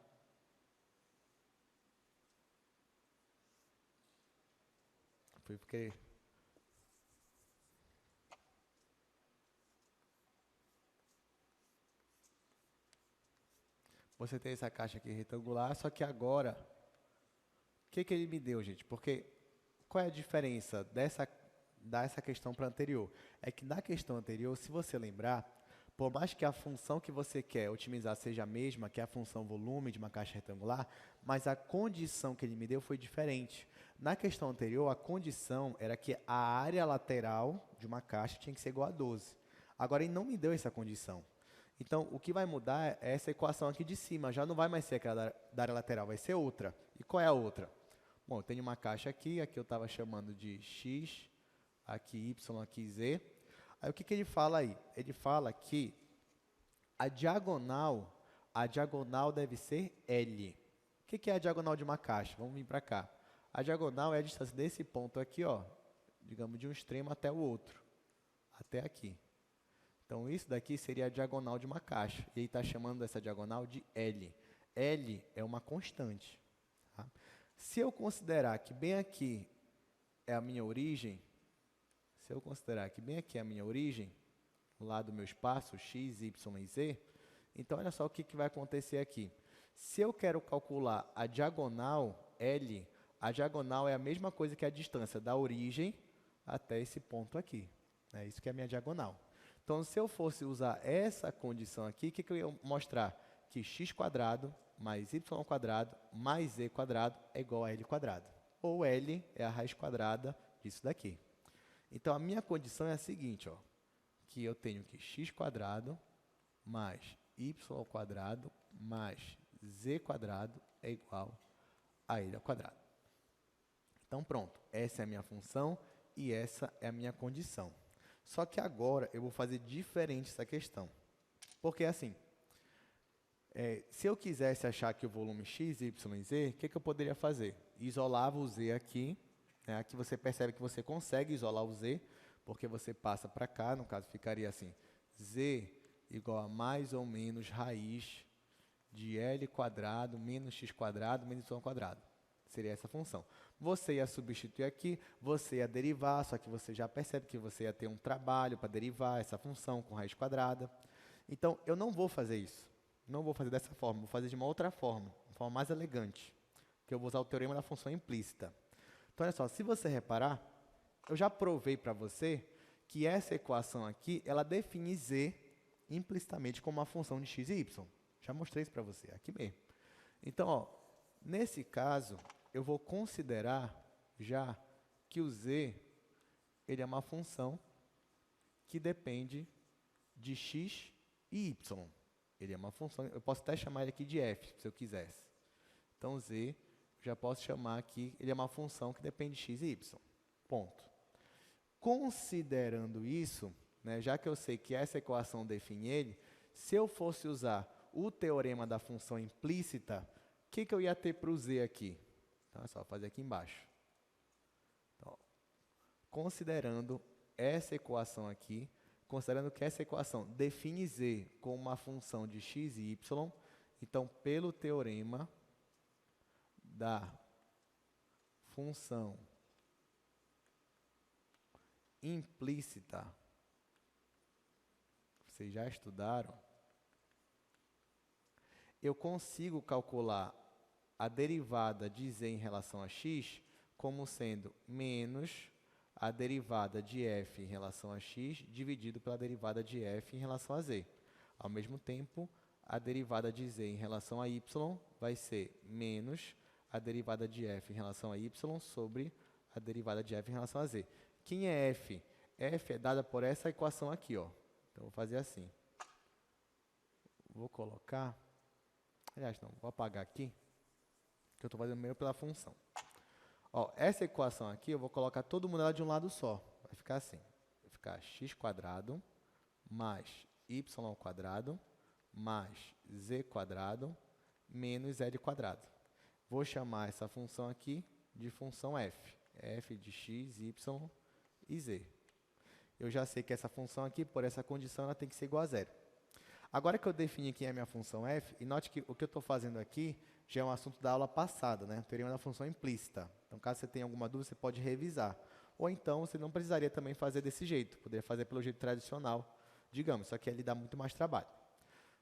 Foi porque... Você tem essa caixa aqui retangular, só que agora, o que ele me deu, gente? Porque qual é a diferença dessa questão para a anterior? É que na questão anterior, se você lembrar, por mais que a função que você quer otimizar seja a mesma, que é a função volume de uma caixa retangular, mas a condição que ele me deu foi diferente. Na questão anterior, a condição era que a área lateral de uma caixa tinha que ser igual a 12. Agora, ele não me deu essa condição. Então, o que vai mudar é essa equação aqui de cima. Já não vai mais ser aquela da área lateral, vai ser outra. E qual é a outra? Bom, eu tenho uma caixa aqui eu estava chamando de x, aqui y, aqui z. Aí, o que ele fala aí? Ele fala que a diagonal deve ser L. O que é a diagonal de uma caixa? Vamos vir para cá. A diagonal é a distância desse ponto aqui, ó, digamos, de um extremo até o outro, até aqui. Então, isso daqui seria a diagonal de uma caixa. E ele está chamando essa diagonal de L. L é uma constante. Tá? Se eu considerar que bem aqui é a minha origem, lá do meu espaço, x, y e z, então, olha só o que vai acontecer aqui. Se eu quero calcular a diagonal L, a diagonal é a mesma coisa que a distância da origem até esse ponto aqui. É isso que é a minha diagonal. Então, se eu fosse usar essa condição aqui, o que eu ia mostrar? que x² mais y² mais z² é igual a L². Ou L é a raiz quadrada disso daqui. Então, a minha condição é a seguinte, ó, que eu tenho que x² mais y² mais z² é igual a L². Então, pronto. Essa é a minha função e essa é a minha condição. Só que agora eu vou fazer diferente essa questão. Porque, assim, se eu quisesse achar aqui o volume x, y e z, o que eu poderia fazer? Isolava o z aqui. Aqui você percebe que você consegue isolar o z, porque você passa para cá, no caso ficaria assim, z igual a mais ou menos raiz de L² menos x² menos y². Seria essa função. Você ia substituir aqui, você ia derivar, só que você já percebe que você ia ter um trabalho para derivar essa função com raiz quadrada. Então, eu não vou fazer isso. Não vou fazer dessa forma, vou fazer de uma outra forma mais elegante, que eu vou usar o teorema da função implícita. Então, olha só, se você reparar, eu já provei para você que essa equação aqui, ela define z implicitamente como uma função de x e y. Já mostrei isso para você, aqui mesmo. Então, ó, nesse caso, eu vou considerar já que o z ele é uma função que depende de x e y. Ele é uma função, eu posso até chamar ele aqui de f, se eu quisesse. Então, z, já posso chamar aqui, ele é uma função que depende de x e y. Ponto. Considerando isso, né, já que eu sei que essa equação define ele, se eu fosse usar o teorema da função implícita, o que eu ia ter para o z aqui? Então, é só fazer aqui embaixo. Então, considerando essa equação aqui, considerando que essa equação define z como uma função de x e y, então, pelo teorema da função implícita, vocês já estudaram, eu consigo calcular a derivada de z em relação a x como sendo menos a derivada de f em relação a x dividido pela derivada de f em relação a z. Ao mesmo tempo, a derivada de z em relação a y vai ser menos a derivada de f em relação a y sobre a derivada de f em relação a z. Quem é f? F é dada por essa equação aqui, ó. Então, vou fazer assim. Vou colocar... Aliás, não, vou apagar aqui, que eu estou fazendo meio pela função. Ó, essa equação aqui, eu vou colocar todo mundo ela de um lado só. Vai ficar assim. Vai ficar x² mais y² mais z² menos L². Vou chamar essa função aqui de função f. F de x, y e z. Eu já sei que essa função aqui, por essa condição, ela tem que ser igual a zero. Agora que eu defini aqui a minha função f, e note que o que eu estou fazendo aqui já é um assunto da aula passada, né? Teorema da função implícita. Então, caso você tenha alguma dúvida, você pode revisar. Ou então, você não precisaria também fazer desse jeito. Poderia fazer pelo jeito tradicional, digamos, só que ele dá muito mais trabalho.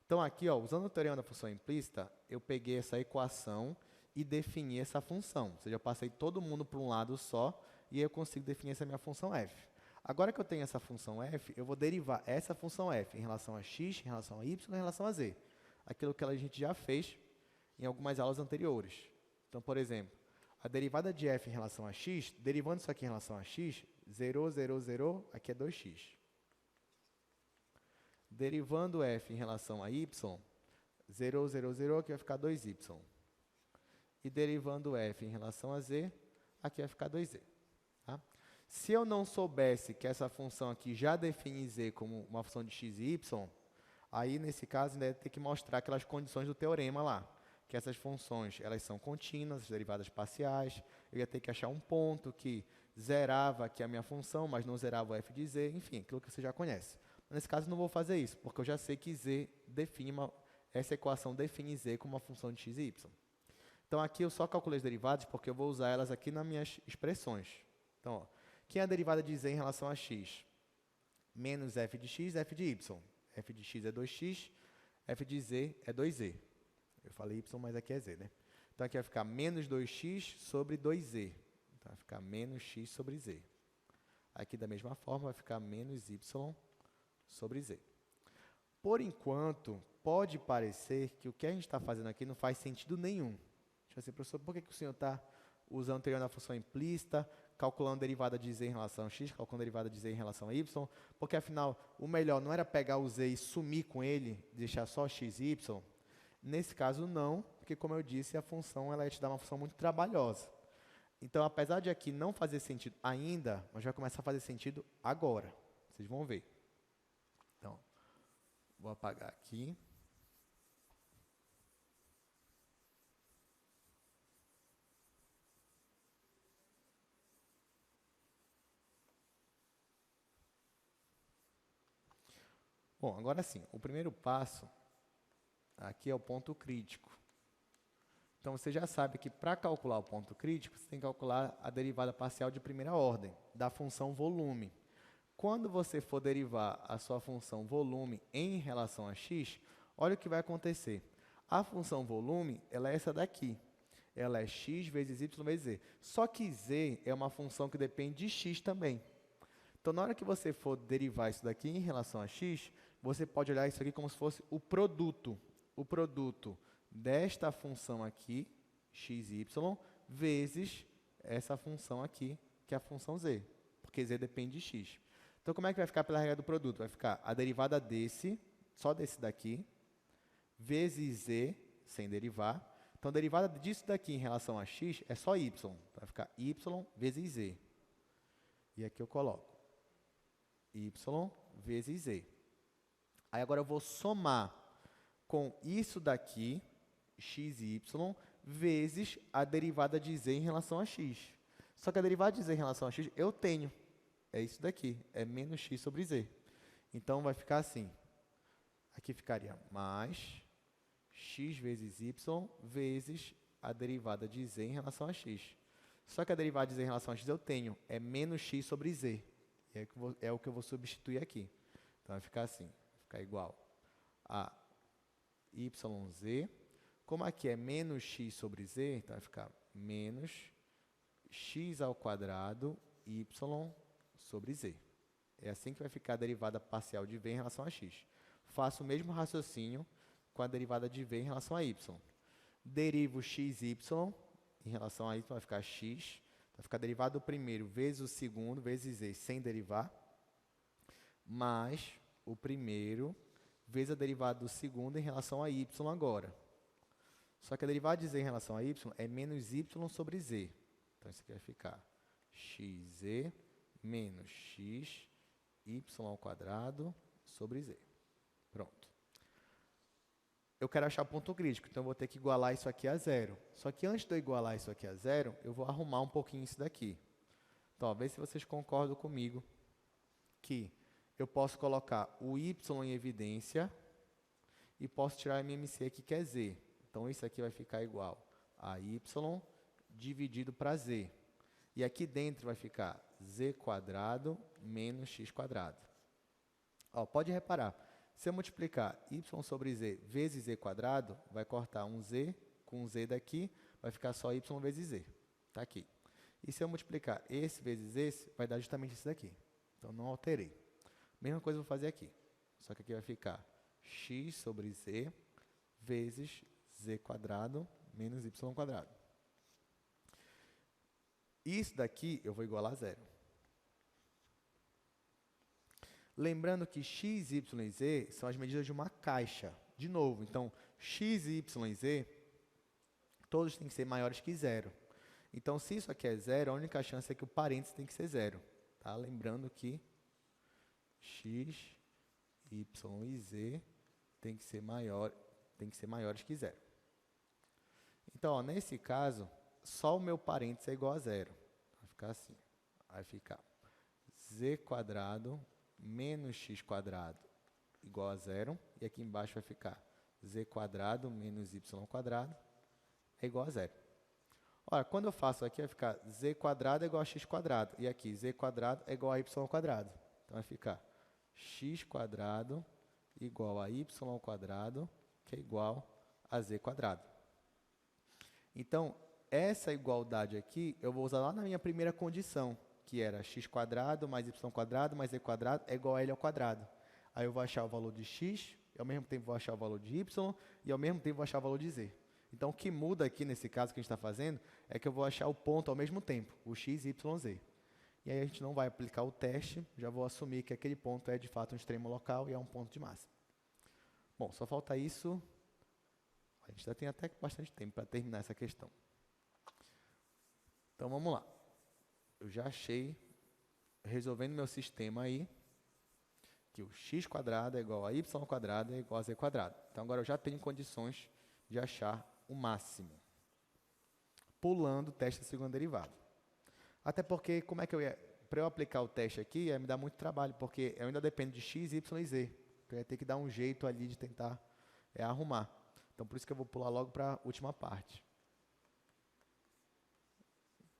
Então, aqui, ó, usando o teorema da função implícita, eu peguei essa equação e defini essa função. Ou seja, eu passei todo mundo para um lado só e aí eu consigo definir essa minha função f. Agora que eu tenho essa função f, eu vou derivar essa função f em relação a x, em relação a y, em relação a z. Aquilo que a gente já fez em algumas aulas anteriores. Então, por exemplo, a derivada de f em relação a x, derivando isso aqui em relação a x, 0, 0, 0, aqui é 2x. Derivando f em relação a y, 0, 0, 0, aqui vai ficar 2y. E derivando f em relação a z, aqui vai ficar 2z. Tá? Se eu não soubesse que essa função aqui já define z como uma função de x e y, aí, nesse caso, ainda ia ter que mostrar aquelas condições do teorema lá, que essas funções elas são contínuas, as derivadas parciais, eu ia ter que achar um ponto que zerava aqui a minha função, mas não zerava o f de z, enfim, aquilo que você já conhece. Nesse caso, não vou fazer isso, porque eu já sei que z define essa equação define z como uma função de x e y. Então, aqui eu só calculei as derivadas porque eu vou usar elas aqui nas minhas expressões. Então, ó, quem é a derivada de z em relação a x? Menos f de x, f de y. F de x é 2x, f de z é 2z. Eu falei y, mas aqui é z, né? Então, aqui vai ficar menos 2x sobre 2z. Então, vai ficar menos x sobre z. Aqui, da mesma forma, vai ficar menos y sobre z. Por enquanto, pode parecer que o que a gente está fazendo aqui não faz sentido nenhum. Tipo assim, professor, por que o senhor está usando o teorema da função implícita, calculando derivada de z em relação a x, calculando derivada de z em relação a y? Porque, afinal, o melhor não era pegar o z e sumir com ele, deixar só x e y? Nesse caso, não, porque, como eu disse, a função ela ia te dar uma função muito trabalhosa. Então, apesar de aqui não fazer sentido ainda, mas vai começar a fazer sentido agora. Vocês vão ver. Então, vou apagar aqui. Bom, agora sim, o primeiro passo aqui é o ponto crítico. Então, você já sabe que para calcular o ponto crítico, você tem que calcular a derivada parcial de primeira ordem da função volume. Quando você for derivar a sua função volume em relação a x, olha o que vai acontecer. A função volume, ela é essa daqui. Ela é x vezes y vezes z. Só que z é uma função que depende de x também. Então, na hora que você for derivar isso daqui em relação a x, você pode olhar isso aqui como se fosse o produto. O produto desta função aqui, x e y, vezes essa função aqui, que é a função z, porque z depende de x. Então, como é que vai ficar pela regra do produto? Vai ficar a derivada desse, só desse daqui, vezes z, sem derivar. Então, a derivada disso daqui em relação a x é só y. Vai ficar y vezes z. E aqui eu coloco y vezes z. Aí, agora eu vou somar com isso daqui, x e y, vezes a derivada de z em relação a x. Só que a derivada de z em relação a x eu tenho. É isso daqui, é menos x sobre z. Então, vai ficar assim. Aqui ficaria mais x vezes y vezes a derivada de z em relação a x. Só que a derivada de z em relação a x eu tenho, é menos x sobre z. É o que eu vou substituir aqui. Então, vai ficar assim, vai ficar igual a yz. Como aqui é menos x sobre z, então vai ficar menos x ao quadrado y sobre z. É assim que vai ficar a derivada parcial de v em relação a x. Faço o mesmo raciocínio com a derivada de v em relação a y. Derivo x e y em relação a y, vai ficar x. Vai ficar a derivada do primeiro vezes o segundo, vezes z, sem derivar, mais o primeiro vezes a derivada do segundo em relação a y agora. Só que a derivada de z em relação a y é menos y sobre z. Então, isso aqui vai ficar xz menos x y ao quadrado sobre z. Pronto. Eu quero achar o ponto crítico, então eu vou ter que igualar isso aqui a zero. Só que antes de eu igualar isso aqui a zero, eu vou arrumar um pouquinho isso daqui. Então, vê se vocês concordam comigo que eu posso colocar o y em evidência e posso tirar o MMC aqui, que é z. Então, isso aqui vai ficar igual a y dividido para z. E aqui dentro vai ficar z quadrado menos x quadrado. Ó, pode reparar, se eu multiplicar y sobre z vezes z quadrado, vai cortar um z com um z daqui, vai ficar só y vezes z. Está aqui. E se eu multiplicar esse vezes esse, vai dar justamente isso daqui. Então, não alterei. Mesma coisa eu vou fazer aqui. Só que aqui vai ficar x sobre z vezes z quadrado menos y quadrado. Isso daqui eu vou igualar a zero. Lembrando que x, y e z são as medidas de uma caixa. De novo, então, x, y e z, todos têm que ser maiores que zero. Então, se isso aqui é zero, a única chance é que o parênteses tem que ser zero. Tá? Lembrando que x, y e z tem que ser maiores que zero. Então, ó, nesse caso, só o meu parênteses é igual a zero. Vai ficar assim. Vai ficar z quadrado menos x quadrado igual a zero. E aqui embaixo vai ficar z quadrado menos y quadrado é igual a zero. Ora, quando eu faço aqui, vai ficar z quadrado é igual a x quadrado. E aqui, z quadrado é igual a y quadrado. Então, vai ficar x quadrado igual a y quadrado, que é igual a z quadrado. Então, essa igualdade aqui, eu vou usar lá na minha primeira condição, que era x quadrado mais y quadrado mais z quadrado é igual a L ao quadrado. Aí eu vou achar o valor de x e ao mesmo tempo vou achar o valor de y, e ao mesmo tempo vou achar o valor de z. Então, o que muda aqui nesse caso que a gente está fazendo é que eu vou achar o ponto ao mesmo tempo, o x, y, z. E aí a gente não vai aplicar o teste, já vou assumir que aquele ponto é de fato um extremo local e é um ponto de máxima. Bom, só falta isso. A gente já tem até bastante tempo para terminar essa questão. Então, vamos lá. Eu já achei, resolvendo meu sistema aí, que o x² é igual a y² é igual a z². Então, agora eu já tenho condições de achar o máximo, pulando o teste da segunda derivada. Até porque, como é que para eu aplicar o teste aqui, ia me dar muito trabalho, porque eu ainda dependo de x, y e z. Eu ia ter que dar um jeito ali de tentar arrumar. Então, por isso que eu vou pular logo para a última parte,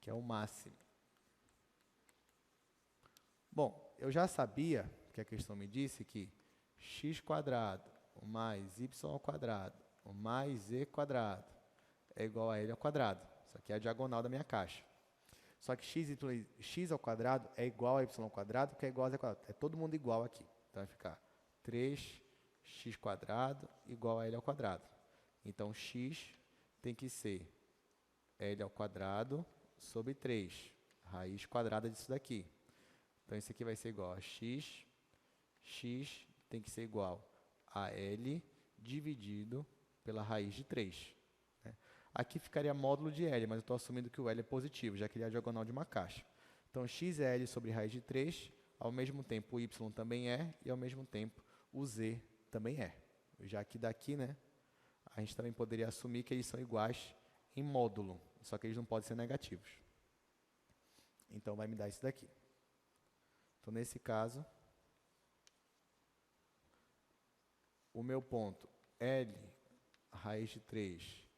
que é o máximo. Bom, eu já sabia que a questão me disse que x² mais y² mais z² é igual a L². Isso aqui é a diagonal da minha caixa. Só que x² é igual a y², que é igual a z². É todo mundo igual aqui. Então, vai ficar 3x² igual a L². Então, x tem que ser L² sobre 3, raiz quadrada disso daqui. Então, isso aqui vai ser igual a x tem que ser igual a L dividido pela raiz de 3. Né? Aqui ficaria módulo de L, mas eu estou assumindo que o L é positivo, já que ele é a diagonal de uma caixa. Então, x é L sobre raiz de 3, ao mesmo tempo o y também é, e ao mesmo tempo o z também é. Já que daqui, né, a gente também poderia assumir que eles são iguais em módulo, só que eles não podem ser negativos. Então, vai me dar isso daqui. Então, nesse caso, o meu ponto L raiz de 3,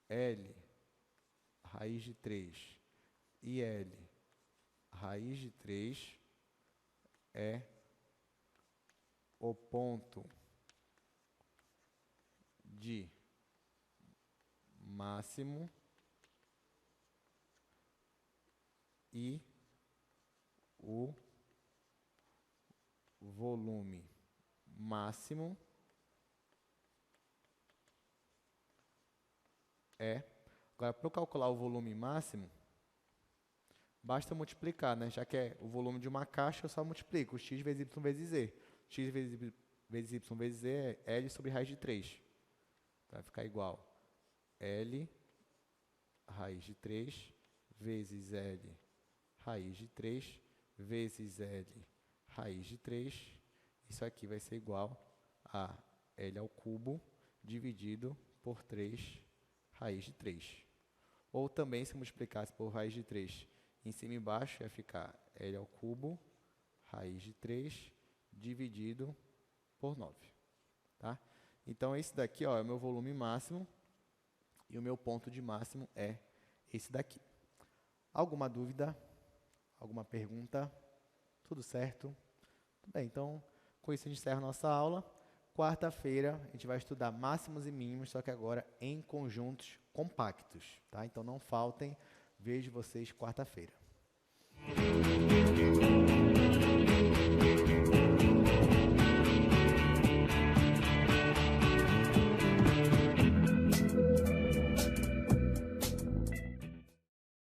L raiz de 3 e L raiz de 3 é o ponto de máximo e o volume máximo é... Agora, para eu calcular o volume máximo, basta multiplicar, né? Já que é o volume de uma caixa, eu só multiplico x vezes y vezes z. X vezes y vezes z é L sobre raiz de 3. Então, vai ficar igual L raiz de 3 vezes L raiz de 3 vezes L raiz de 3. Isso aqui vai ser igual a L ao cubo dividido por 3 raiz de 3. Ou também, se multiplicasse por raiz de 3 em cima e embaixo, ia ficar L ao cubo, raiz de 3, dividido por 9. Tá? Então, esse daqui ó, é o meu volume máximo, e o meu ponto de máximo é esse daqui. Alguma dúvida? Alguma pergunta? Tudo certo? Tudo bem, então, com isso a gente encerra a nossa aula. Quarta-feira, a gente vai estudar máximos e mínimos, só que agora em conjuntos compactos, tá? Então, não faltem. Vejo vocês quarta-feira.